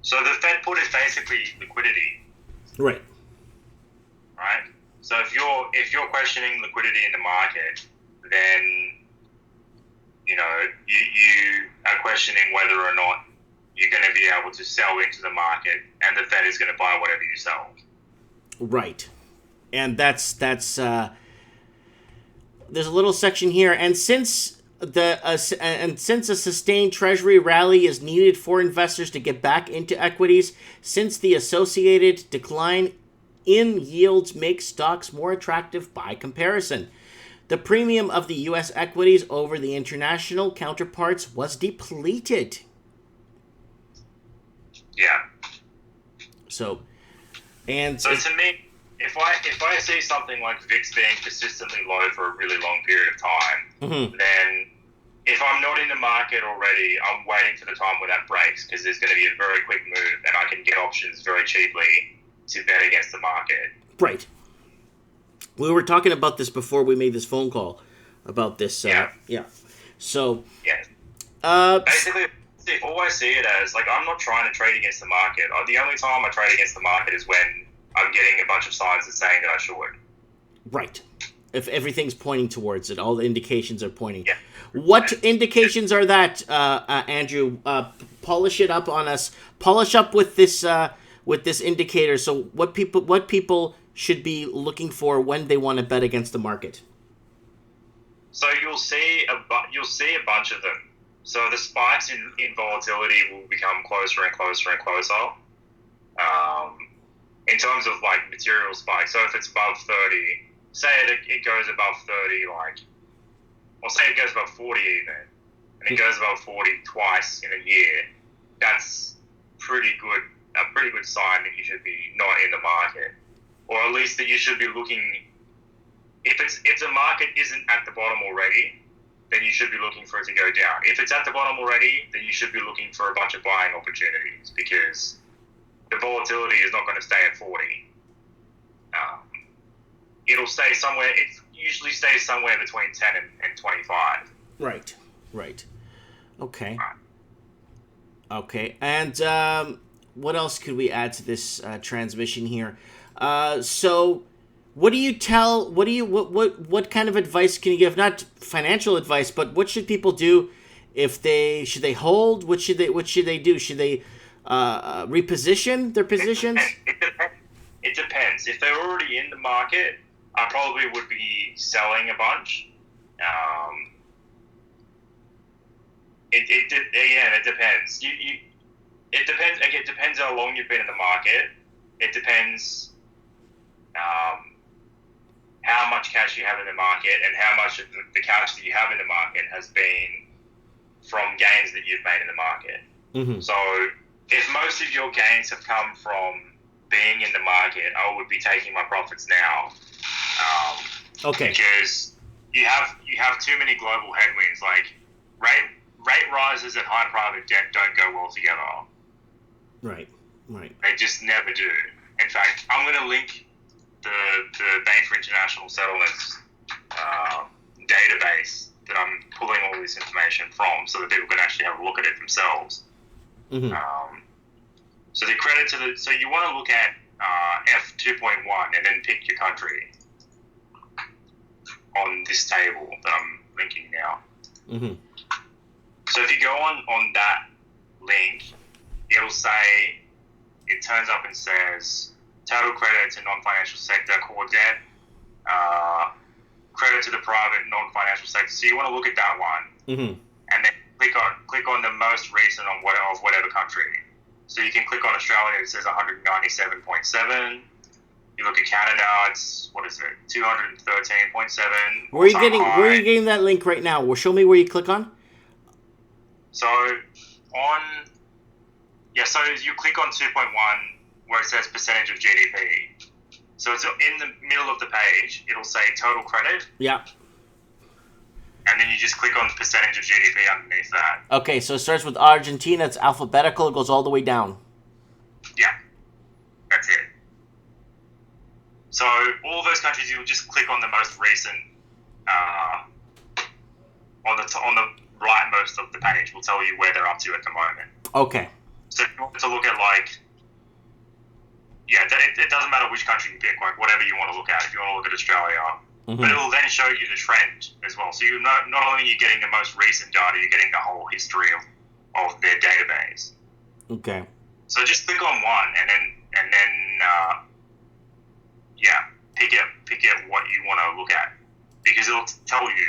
So the Fed Put is basically liquidity. Right. Right? So if you're questioning liquidity in the market, then you are questioning whether or not you're going to be able to sell into the market, and the Fed is going to buy whatever you sell. Right. And that's there's a little section here, and since a sustained Treasury rally is needed for investors to get back into equities, since the associated decline in yields makes stocks more attractive by comparison, the premium of the U.S. equities over the international counterparts was depleted. Yeah. So to me, if I see something like VIX being persistently low for a really long period of time, then if I'm not in the market already, I'm waiting for the time when that breaks because there's going to be a very quick move and I can get options very cheaply to bet against the market. Right. We were talking about this before we made this phone call about this. Yeah. So. Yeah. Basically, all I see it as, like, I'm not trying to trade against the market. The only time I trade against the market is when I'm getting a bunch of signs that saying that I should. Right. If everything's pointing towards it, all the indications are pointing. Yeah. What indications are that, Andrew? Polish it up on us. Polish up with this indicator. So what people should be looking for when they want to bet against the market? So you'll see a bunch of them. So the spikes in volatility will become closer and closer and closer. In terms of like material spikes. So if it's above 30, say it goes above 30, or say it goes above 40 even, and it goes above 40 twice in a year, that's a pretty good sign that you should be not in the market, or at least that you should be looking. If the market isn't at the bottom already, then you should be looking for it to go down. If it's at the bottom already, then you should be looking for a bunch of buying opportunities because the volatility is not going to stay at 40. It'll stay somewhere. It usually stays somewhere between 10 and 25. Right. Okay. And what else could we add to this transmission here? So, what kind of advice can you give? Not financial advice, but what should people do should they hold? What should they do? Should they reposition their positions? It depends. If they're already in the market, I probably would be selling a bunch. It depends. It depends. Like, it depends how long you've been in the market. It depends how much cash you have in the market and how much of the cash that you have in the market has been from gains that you've made in the market. Mm-hmm. So if most of your gains have come from being in the market, I would be taking my profits now. Okay. Because you have too many global headwinds. Like rate rises and high private debt don't go well together. Right. They just never do. In fact, I'm going to link the Bank for International Settlements database that I'm pulling all this information from, so that people can actually have a look at it themselves. Mm-hmm. So the credit to so you want to look at F2.1 and then pick your country on this table that I'm linking now. Mm-hmm. So if you go on that link, it'll say, it turns up and says total credit to non-financial sector core debt, credit to the private non-financial sector. So you want to look at that one, mm-hmm. and then click on the most recent of whatever country. So you can click on Australia, it says 197.7. You look at Canada, it's 213.7. Where are you getting that link right now? Well, show me where you click on. So so you click on 2.1 where it says percentage of GDP. So it's in the middle of the page. It'll say total credit. Yeah. And then you just click on the percentage of GDP underneath that. Okay, so it starts with Argentina. It's alphabetical. It goes all the way down. Yeah, that's it. So all those countries, you'll just click on the most recent, on the rightmost of the page. Will tell you where they're up to at the moment. Okay. So if you want to look at it doesn't matter which country you pick, like whatever you want to look at. If you want to look at Australia. Mm-hmm. But it will then show you the trend as well. So not only are you getting the most recent data, you're getting the whole history of their database. Okay. So just click on one, and then pick out what you want to look at, because it'll tell you,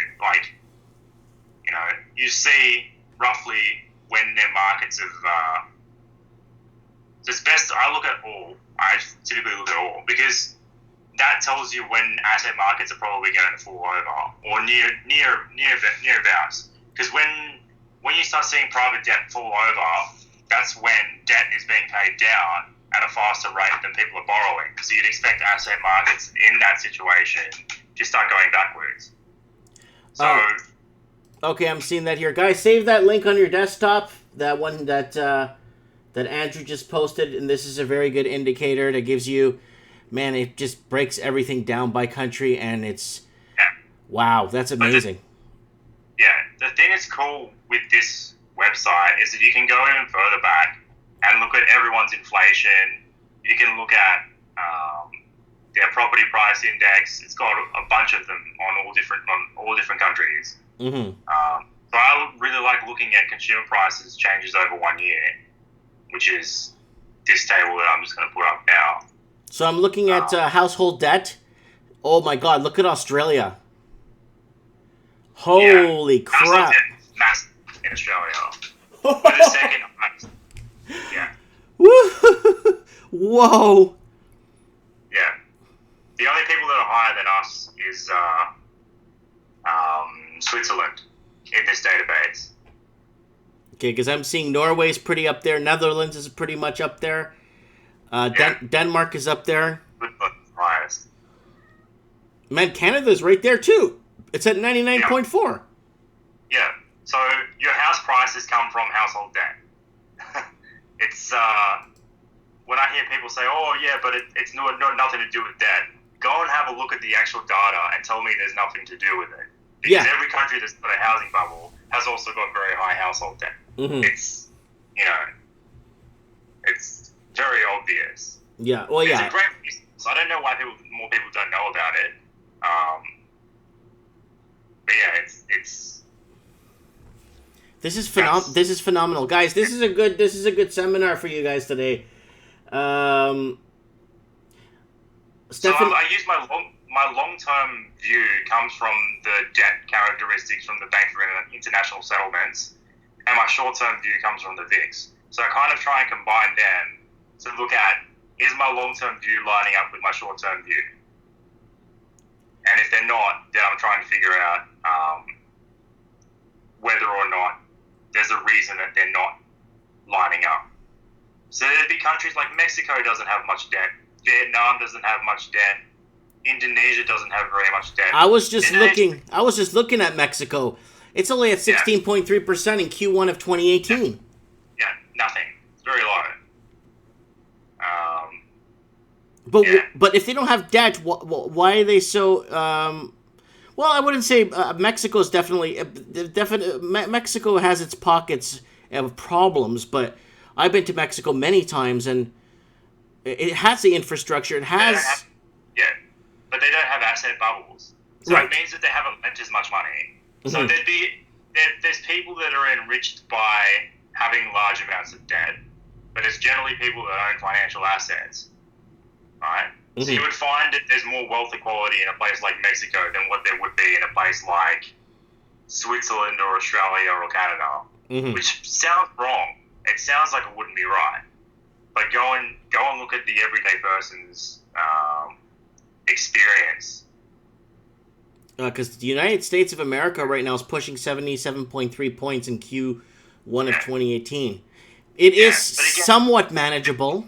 you see roughly when their markets have. So it's best I look at all. I typically look at all because that tells you when asset markets are probably going to fall over or nearabouts. Because when you start seeing private debt fall over, that's when debt is being paid down at a faster rate than people are borrowing. So you'd expect asset markets in that situation to start going backwards. So Okay, I'm seeing that here. Guys, save that link on your desktop. That one that Andrew just posted, and this is a very good indicator that gives you, man, it just breaks everything down by country, and it's, Yeah. wow, that's amazing. The thing that's cool with this website is that you can go even further back and look at everyone's inflation. You can look at their property price index. It's got a bunch of them on all different countries. Mm-hmm. So I really like looking at consumer prices changes over 1 year, which is this table that I'm just going to put up now. So I'm looking at household debt. Oh my God! Look at Australia. Holy crap! Household debt is massive in Australia. We're the second highest. Yeah. Whoa. Yeah. The only people that are higher than us is Switzerland in this database. Okay, because I'm seeing Norway's pretty up there. Netherlands is pretty much up there. Denmark is up there. Switzerland's highest. Man, Canada's right there too. It's at 99.4. Yeah. So your house prices come from household debt. It's when I hear people say, "Oh, yeah, but it's nothing to do with debt." Go and have a look at the actual data and tell me there's nothing to do with it. Because every country that's got a housing bubble has also got very high household debt. Mm-hmm. It's it's very obvious. Yeah. Well, It's yeah. a great reason. So I don't know why more people don't know about it. But yeah, it's. This is phenomenal, guys. This is a good seminar for you guys today. Stefan, So I use my long-term view comes from the debt characteristics from the Bank for International Settlements, and my short-term view comes from the VIX. So I kind of try and combine them to look at, is my long-term view lining up with my short-term view? And if they're not, then I'm trying to figure out whether or not there's a reason that they're not lining up. So there'd be countries like Mexico doesn't have much debt, Vietnam doesn't have much debt, Indonesia doesn't have very much debt. I was just looking at Mexico. It's only at 16.3% in Q1 of 2018. Yeah, nothing. It's very low. But if they don't have debt, why are they so? Well, I wouldn't say Mexico is definitely Mexico has its pockets of problems, but I've been to Mexico many times, and it has the infrastructure. It has. But they don't have asset bubbles, so it means that they haven't lent as much money. Mm-hmm. So there's people that are enriched by having large amounts of debt, but it's generally people that own financial assets, right? Mm-hmm. So you would find that there's more wealth equality in a place like Mexico than what there would be in a place like Switzerland or Australia or Canada, which sounds wrong. It sounds like it wouldn't be right. But go and look at the everyday person's experience. Because the United States of America right now is pushing 77.3 points in Q1 of 2018. It is somewhat manageable.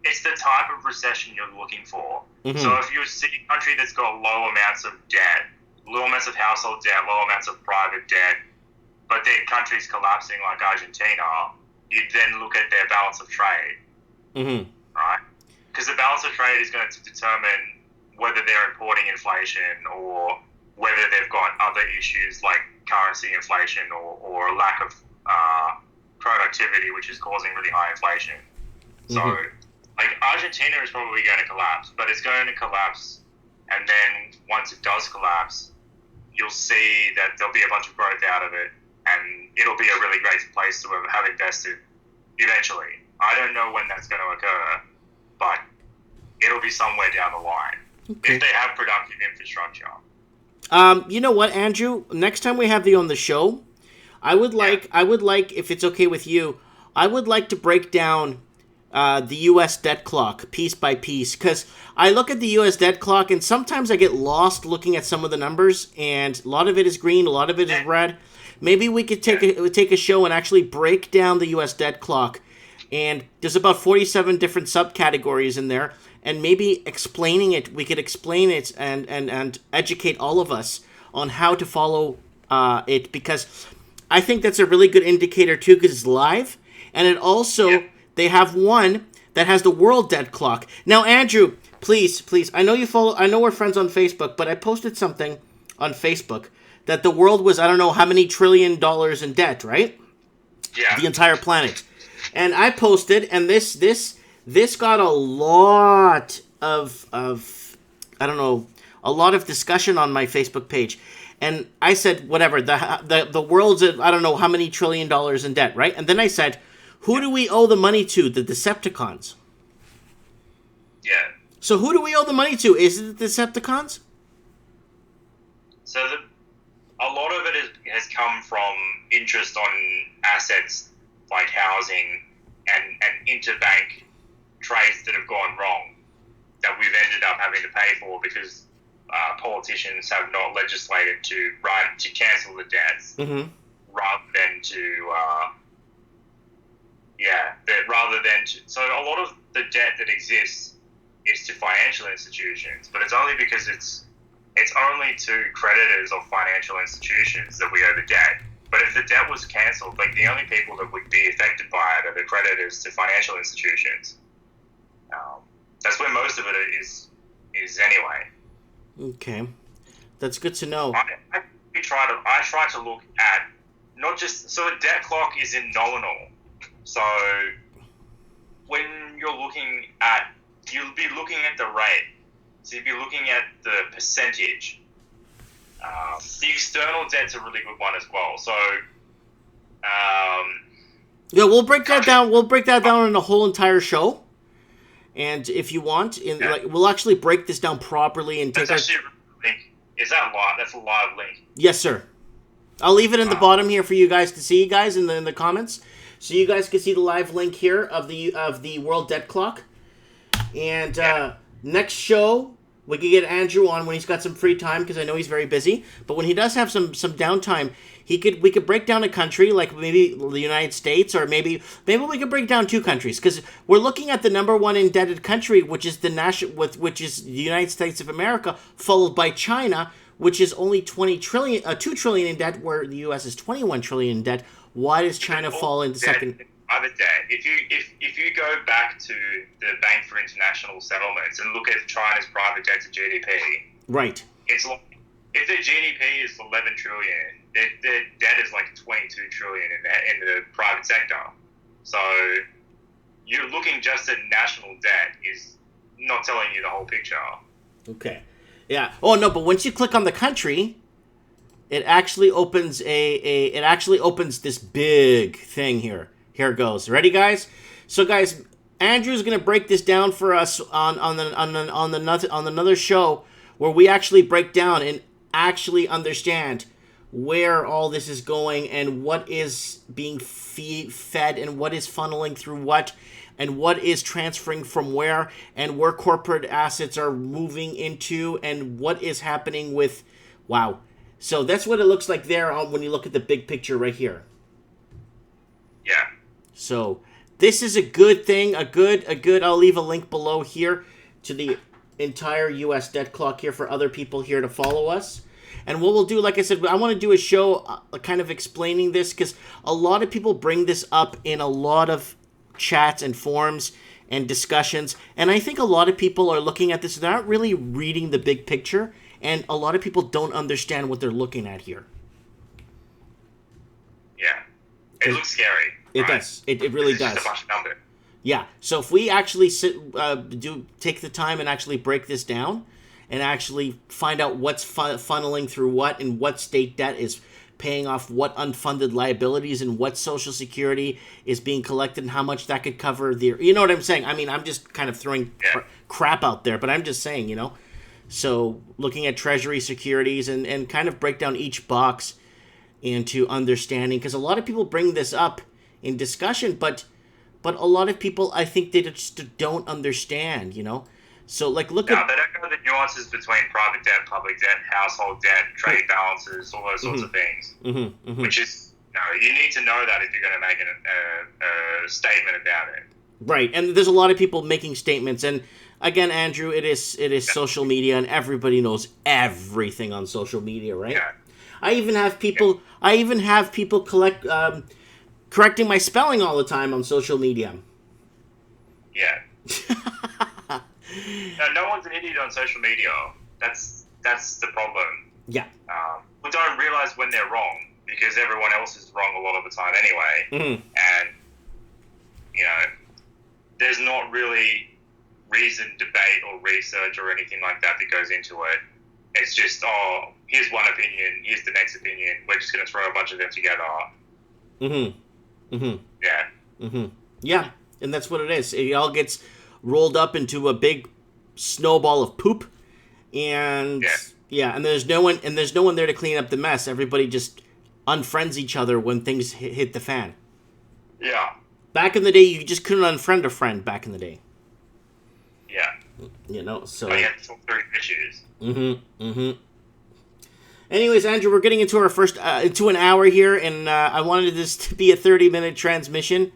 It's the type of recession you're looking for. Mm-hmm. So if you see a country that's got low amounts of debt, low amounts of household debt, low amounts of private debt, but their country's collapsing like Argentina, you'd then look at their balance of trade. Mm-hmm. Right? Because the balance of trade is going to determine whether they're importing inflation or whether they've got other issues like currency inflation or a lack of productivity, which is causing really high inflation. So, like, Argentina is probably going to collapse, but it's going to collapse, and then once it does collapse, you'll see that there'll be a bunch of growth out of it, and it'll be a really great place to have invested eventually. I don't know when that's going to occur, but it'll be somewhere down the line if they have productive infrastructure. You know what, Andrew? Next time we have you on the show, I would like, if it's okay with you, I would like to break down the U.S. debt clock piece by piece, because I look at the U.S. debt clock and sometimes I get lost looking at some of the numbers, and a lot of it is green, a lot of it is red. Maybe we could take a show and actually break down the U.S. debt clock, and there's about 47 different subcategories in there, and maybe explaining it, we could explain it and educate all of us on how to follow it, because I think that's a really good indicator too, because it's live, and it also they have one that has the world debt clock. Now, Andrew, please, I know you follow. I know we're friends on Facebook, but I posted something on Facebook that the world was, I don't know how many $1 trillion in debt, right? Yeah. The entire planet. And I posted, and this got a lot of I don't know, a lot of discussion on my Facebook page. And I said, whatever, the world's at, I don't know how many $1 trillion in debt, right? And then I said, who do we owe the money to? The Decepticons. Yeah. So who do we owe the money to? Is it the Decepticons? So a lot of it has come from interest on assets like housing and interbank trades that have gone wrong that we've ended up having to pay for because politicians have not legislated to cancel the debts, rather than so a lot of the debt that exists is to financial institutions, but it's only because it's only to creditors of financial institutions that we owe the debt. But if the debt was cancelled, like, the only people that would be affected by it are the creditors to financial institutions. That's where most of it is anyway. Okay, that's good to know. I try to look at not just, so a debt clock is in nominal. So when you'll be looking at the rate. So you'd be looking at the percentage. The external debt's a really good one as well. So yeah, we'll break that down. We'll break that down in the whole entire show. And if you want, we'll actually break this down properly and take. That's actually a link. Is that live? That's a live link. Yes, sir. I'll leave it in the bottom here for you guys to see, guys, in the comments, so you guys can see the live link here of the world debt clock. And next show, we can get Andrew on when he's got some free time, because I know he's very busy. But when he does have some downtime, we could break down a country like maybe the United States, or maybe we could break down two countries, because we're looking at the number one indebted country, which is which is the United States of America, followed by China, which is only 2 trillion in debt, where the U.S. is 21 trillion in debt. Why does China fall into second? Private debt. If you go back to the Bank for International Settlements and look at China's private debt to GDP, right? It's like, if their GDP is 11 trillion, their debt is like 22 trillion in the private sector. So you're looking just at national debt is not telling you the whole picture. Okay. Yeah. Oh no, but once you click on the country, it actually opens this big thing here. Here it goes. Ready, guys? So, guys, Andrew's gonna break this down for us on another show, where we actually break down and actually understand where all this is going and what is being fed and what is funneling through what, and what is transferring from where, and where corporate assets are moving into, and what is happening with. Wow. So that's what it looks like there when you look at the big picture right here. Yeah. So this is a good thing, a good. I'll leave a link below here to the entire U.S. debt clock here for other people here to follow us. And what we'll do, like I said, I want to do a show kind of explaining this, because a lot of people bring this up in a lot of chats and forums and discussions. And I think a lot of people are looking at this, they're not really reading the big picture. And a lot of people don't understand what they're looking at here. Yeah. It looks scary. It does. It really does. Just a bunch of numbers. Yeah. So if we actually take the time and actually break this down and actually find out what's funneling through what, and what state debt is paying off what unfunded liabilities, and what Social Security is being collected, and how much that could cover the. You know what I'm saying? I mean, I'm just kind of throwing crap out there, but I'm just saying, you know. So looking at Treasury securities and kind of break down each box into understanding, because a lot of people bring this up in discussion, but a lot of people, I think, they just don't understand, you know. So like they don't know the nuances between private debt, public debt, household debt, trade balances, all those sorts of things. Which is, you need to know that if you're going to make a statement about it. Right, and there's a lot of people making statements, and again, Andrew, it is social media, and everybody knows everything on social media, right? Yeah. I even have people correcting my spelling all the time on social media. Yeah. No one's an idiot on social media. That's the problem. Yeah. We don't realize when they're wrong because everyone else is wrong a lot of the time anyway. Mm-hmm. And there's not really reasoned debate or research or anything like that goes into it. It's just, here's one opinion, here's the next opinion. We're just going to throw a bunch of them together. Mm-hmm. Mm-hmm. Yeah. Mm-hmm. Yeah, and that's what it is. It all gets rolled up into a big snowball of poop, and and there's no one there to clean up the mess. Everybody just unfriends each other when things hit the fan. Yeah. Back in the day, you just couldn't unfriend a friend. Back in the day. Yeah. So. But you had to talk through issues. Mm-hmm. Mm-hmm. Anyways, Andrew, we're getting into our first into an hour here, and I wanted this to be a 30-minute transmission.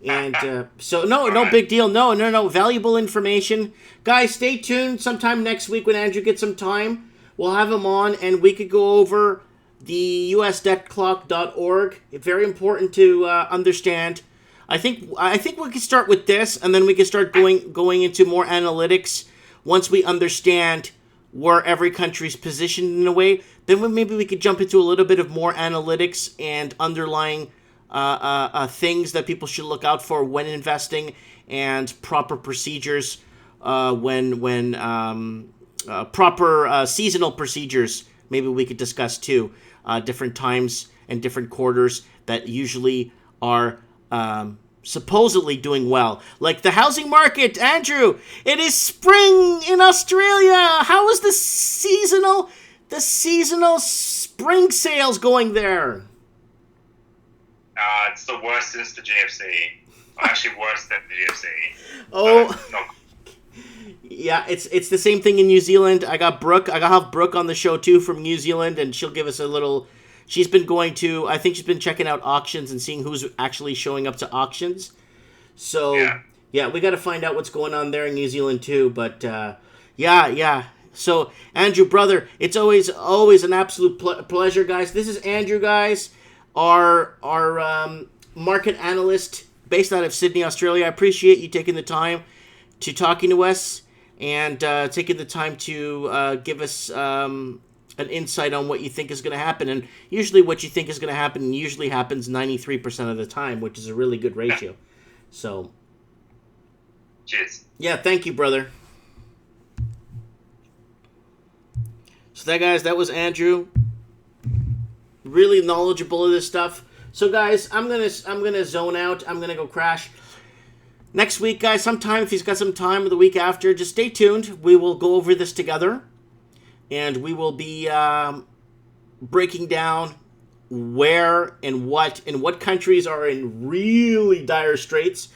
And so no big deal. No. Valuable information. Guys, stay tuned. Sometime next week when Andrew gets some time, we'll have him on and we could go over the usdebtclock.org. It's very important to understand. I think we could start with this, and then we can start going into more analytics once we understand where every country's positioned in a way. Then maybe we could jump into a little bit of more analytics and underlying things that people should look out for when investing, and proper procedures when proper seasonal procedures. Maybe we could discuss too, different times and different quarters that usually are supposedly doing well, like the housing market. Andrew, it is spring in Australia. How is the seasonal spring sales going there? It's the worst since the GFC. Actually, worse than the GFC. Oh, yeah, it's the same thing in New Zealand. I got Brooke on the show too from New Zealand, and she'll give us a little. She's been I think she's been checking out auctions and seeing who's actually showing up to auctions. So yeah, we got to find out what's going on there in New Zealand too. But yeah. So Andrew, brother, it's always an absolute pleasure, guys. This is Andrew, guys. Our market analyst based out of Sydney, Australia. I appreciate you taking the time to talking to us and taking the time to give us an insight on what you think is going to happen. And usually what you think is going to happen usually happens 93% of the time, which is a really good ratio. So, cheers. Yeah, thank you, brother. So that was Andrew. Really knowledgeable of this stuff. So guys, I'm gonna zone out. I'm gonna go crash. Next week, guys, sometime if he's got some time, or the week after, just stay tuned. We will go over this together, and we will be breaking down where and what countries are in really dire straits,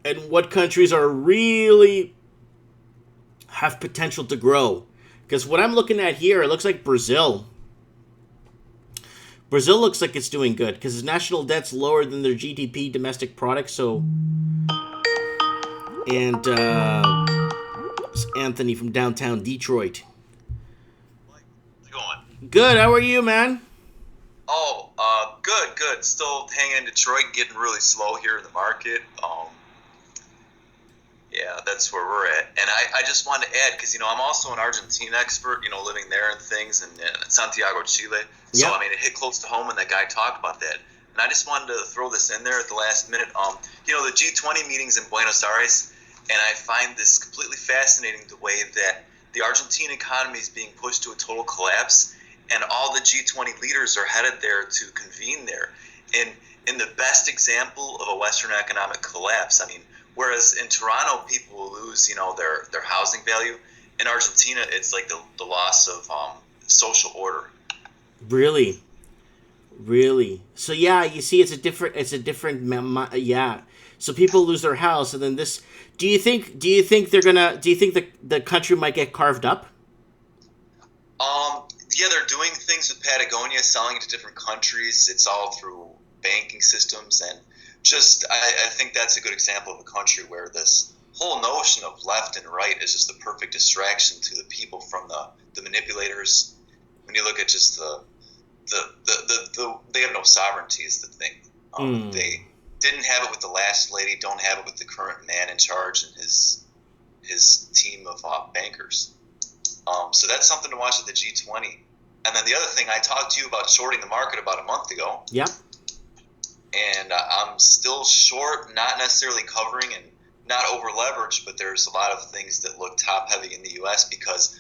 and what countries are really have potential to grow. Because what I'm looking at here, it looks like Brazil. Brazil looks like it's doing good because its national debt's lower than their GDP, domestic product. So, and it's Anthony from downtown Detroit. How's it going? Good. How are you, man? Oh, good. Still hanging in Detroit, getting really slow here in the market. Yeah, that's where we're at. And I just wanted to add, because, I'm also an Argentina expert, living there and things, and Santiago, Chile. So, Yep. it hit close to home when that guy talked about that. And I just wanted to throw this in there at the last minute. The G20 meetings in Buenos Aires, and I find this completely fascinating, the way that the Argentine economy is being pushed to a total collapse, and all the G20 leaders are headed there to convene there. And in the best example of a Western economic collapse, whereas in Toronto, people will lose, their housing value. In Argentina, it's like the loss of social order. Really. So yeah, you see, it's a different. Yeah. So people lose their house, and then this. Do you think the country might get carved up? Yeah, they're doing things with Patagonia, selling it to different countries. It's all through banking systems, and I think that's a good example of a country where this whole notion of left and right is just the perfect distraction to the people from the manipulators. When you look at just they have no sovereignty is the thing. They didn't have it with the last lady, don't have it with the current man in charge and his team of bankers. So that's something to watch at the G20. And then the other thing, I talked to you about shorting the market about a month ago. Yep. And I'm still short, not necessarily covering and not over leveraged, but there's a lot of things that look top heavy in the U.S. because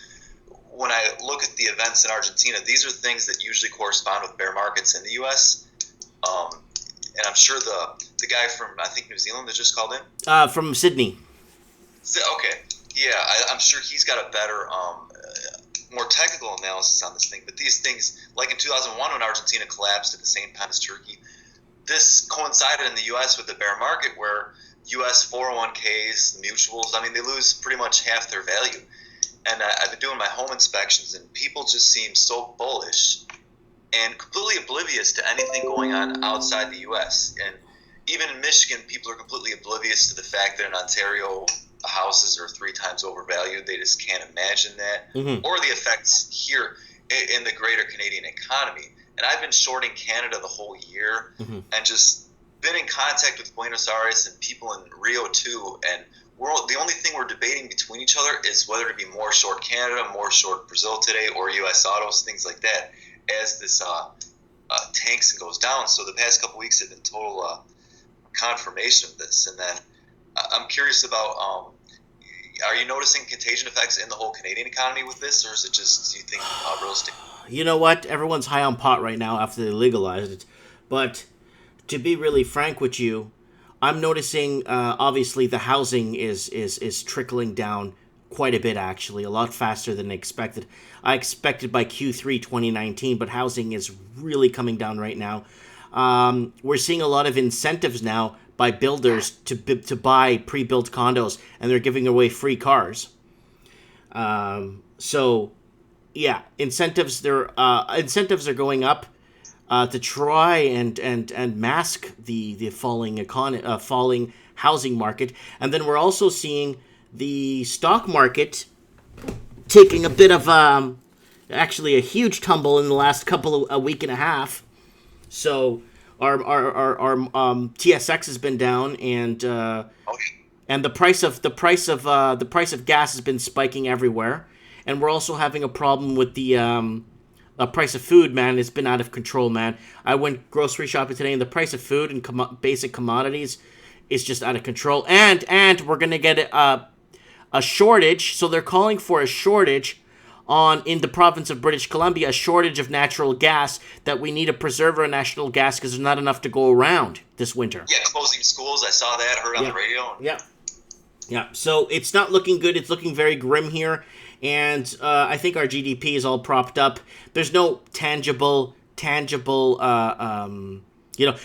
when I look at the events in Argentina, these are things that usually correspond with bear markets in the U.S. And I'm sure the guy from, I think, New Zealand that just called in? From Sydney. Okay. Yeah, I'm sure he's got a better, more technical analysis on this thing. But these things, like in 2001 when Argentina collapsed at the same time as Turkey, this coincided in the U.S. with the bear market where U.S. 401ks, mutuals, I mean, they lose pretty much half their value. And I've been doing my home inspections, and people just seem so bullish and completely oblivious to anything going on outside the U.S. And even in Michigan, people are completely oblivious to the fact that in Ontario, houses are 3 times overvalued. They just can't imagine that. Mm-hmm. Or the effects here in the greater Canadian economy. And I've been shorting Canada the whole year and just been in contact with Buenos Aires and people in Rio too. And the only thing we're debating between each other is whether to be more short Canada, more short Brazil today, or U.S. autos, things like that, as this tanks and goes down. So the past couple weeks have been total confirmation of this. And then I'm curious about, are you noticing contagion effects in the whole Canadian economy with this, or is it just, do you think, real estate? You know what? Everyone's high on pot right now after they legalized it. But to be really frank with you, I'm noticing, obviously, the housing is trickling down quite a bit, actually, a lot faster than expected. I expected by Q3 2019, but housing is really coming down right now. We're seeing a lot of incentives now by builders to buy pre-built condos, and they're giving away free cars. So, yeah, incentives are going up to try and mask the falling housing market, and then we're also seeing the stock market taking a bit of actually a huge tumble in the last a week and a half. So our TSX has been down, and the price of gas has been spiking everywhere, and we're also having a problem with the price of food. Man, it's been out of control, man. I went grocery shopping today, and the price of food and basic commodities is just out of control, and we're gonna get a shortage. So they're calling for a shortage in the province of British Columbia, a shortage of natural gas, that we need to preserve our national gas because there's not enough to go around this winter. Yeah, closing schools. I saw that, heard on the radio. Yeah. So it's not looking good. It's looking very grim here. And I think our GDP is all propped up. There's no tangible you know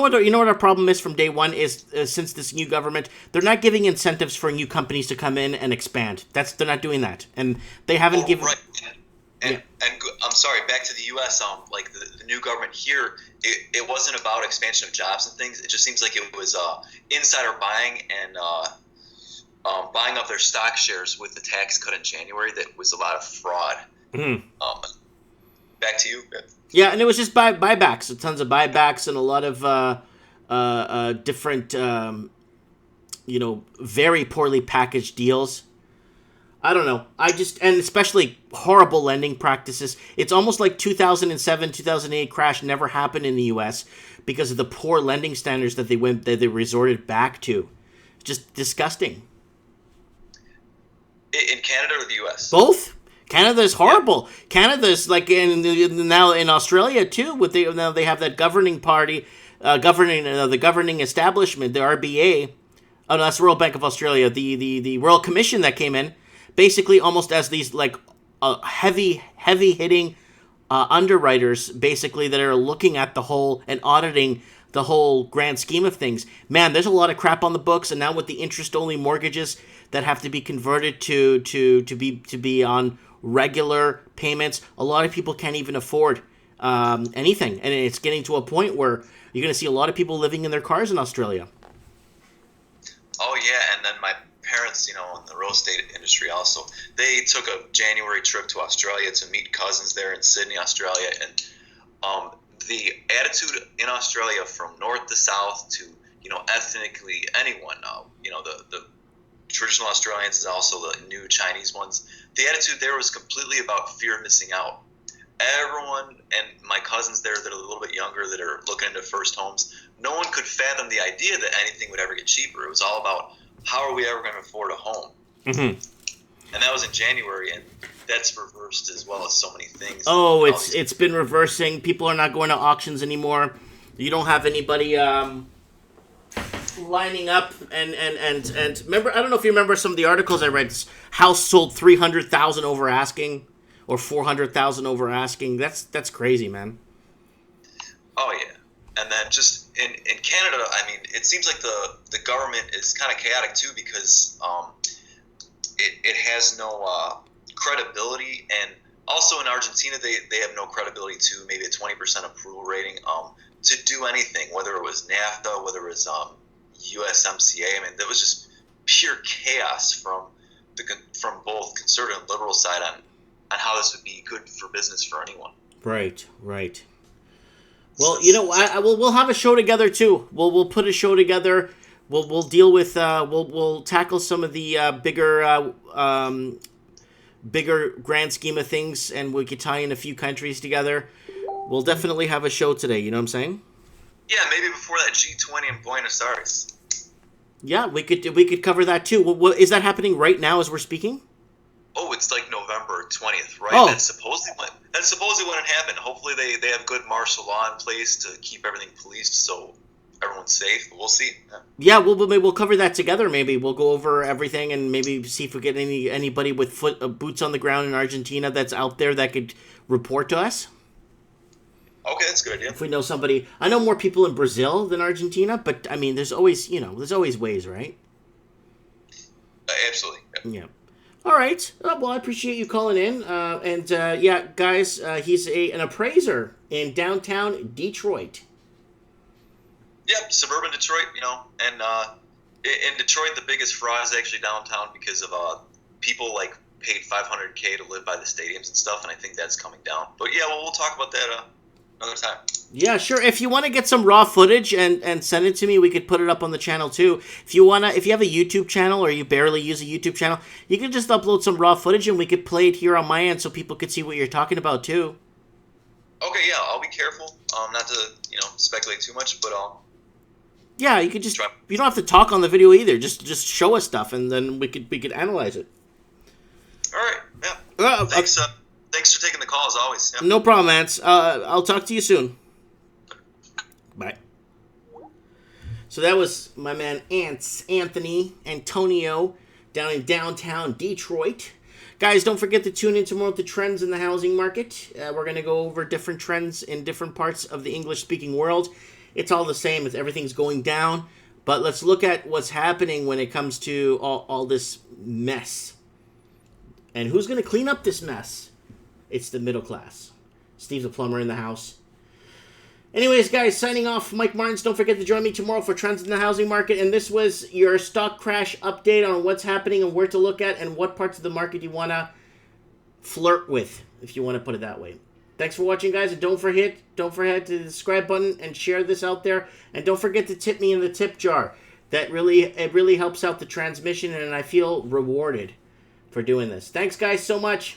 what our problem is from day one is since this new government, they're not giving incentives for new companies to come in and expand. They're not doing that, and they haven't given. Right. And I'm sorry, back to the U.S. Like the new government here, it wasn't about expansion of jobs and things. It just seems like it was insider buying and buying up their stock shares with the tax cut in January. That was a lot of fraud. Mm-hmm. Back to you. Yeah, and it was just buybacks, tons of buybacks, and a lot of different, very poorly packaged deals. I don't know. And especially horrible lending practices. It's almost like 2007, 2008 crash never happened in the U.S. because of the poor lending standards that they resorted back to. Just disgusting. In Canada or the U.S.? Both. Canada's horrible. Yeah. Canada's like now in Australia too. Now they have that governing party, the governing establishment, the RBA. Oh, no, that's the Royal Bank of Australia. The Royal Commission that came in, basically almost as these like heavy hitting underwriters, basically that are looking at the whole and auditing the whole grand scheme of things. Man, there's a lot of crap on the books, and now with the interest only mortgages that have to be converted to be on regular payments, a lot of people can't even afford anything, and it's getting to a point where you're going to see a lot of people living in their cars in Australia. Oh yeah, and then my parents, in the real estate industry also. They took a January trip to Australia to meet cousins there in Sydney, Australia, and the attitude in Australia from north to south to, ethnically anyone, the traditional Australians and also the new Chinese ones, the attitude there was completely about fear of missing out. Everyone, and my cousins there that are a little bit younger that are looking into first homes, no one could fathom the idea that anything would ever get cheaper. It was all about how are we ever going to afford a home? Mm-hmm. And that was in January, and that's reversed as well as so many things. Oh, it's been reversing. People are not going to auctions anymore. You don't have anybody lining up and remember, I don't know if you remember some of the articles I read. This house sold 300,000 over asking, or 400,000 over asking. That's crazy, man. Oh yeah. And then just in Canada, I mean, it seems like the government is kind of chaotic too, because it has no credibility, and also in Argentina they have no credibility too. Maybe a 20% approval rating to do anything, whether it was NAFTA, whether it was USMCA. I mean, there was just pure chaos from both conservative and liberal side on how this would be good for business for anyone. Right. Well, we'll have a show together too. We'll put a show together. We'll deal with we'll tackle some of the bigger grand scheme of things, and we could tie in a few countries together. We'll definitely have a show today. You know what I'm saying? Yeah, maybe before that G20 in Buenos Aires. Yeah, we could cover that too. What is that happening right now as we're speaking? Oh, it's like November 20th, right? Oh. That's supposedly when it happened. Hopefully they have good martial law in place to keep everything policed so everyone's safe. But we'll see. Yeah, maybe we'll cover that together. Maybe we'll go over everything and maybe see if we get anybody with boots on the ground in Argentina that's out there that could report to us. Okay, that's a good idea. If we know somebody, I know more people in Brazil than Argentina, but I mean, there's always ways, right? Absolutely. Yeah. All right. Well, I appreciate you calling in. Yeah, guys, he's an appraiser in downtown Detroit. Yep, suburban Detroit, and in Detroit, the biggest fraud is actually downtown because of people like paid $500K to live by the stadiums and stuff, and I think that's coming down. But yeah, we'll talk about that another time. Yeah, sure. If you want to get some raw footage and send it to me, we could put it up on the channel too. If you have a YouTube channel or you barely use a YouTube channel, you can just upload some raw footage and we could play it here on my end so people could see what you're talking about too. Okay, yeah, I'll be careful, not to speculate too much, but yeah, you could just you don't have to talk on the video either. Just show us stuff and then we could analyze it. All right. Yeah. Thanks for taking the call as always. Yeah. No problem, Ants. I'll talk to you soon. Bye. So that was my man Antonio down in downtown Detroit. Guys, don't forget to tune in tomorrow to Trends in the Housing Market. We're going to go over different trends in different parts of the English-speaking world. It's all the same. Everything's going down. But let's look at what's happening when it comes to all this mess. And who's going to clean up this mess? It's the middle class. Steve's a plumber in the house. Anyways, guys, signing off. Mike Martins. Don't forget to join me tomorrow for Trends in the Housing Market. And this was your stock crash update on what's happening and where to look at and what parts of the market you want to flirt with, if you want to put it that way. Thanks for watching, guys. And don't forget to the subscribe button and share this out there. And don't forget to tip me in the tip jar. It really helps out the transmission, and I feel rewarded for doing this. Thanks, guys, so much.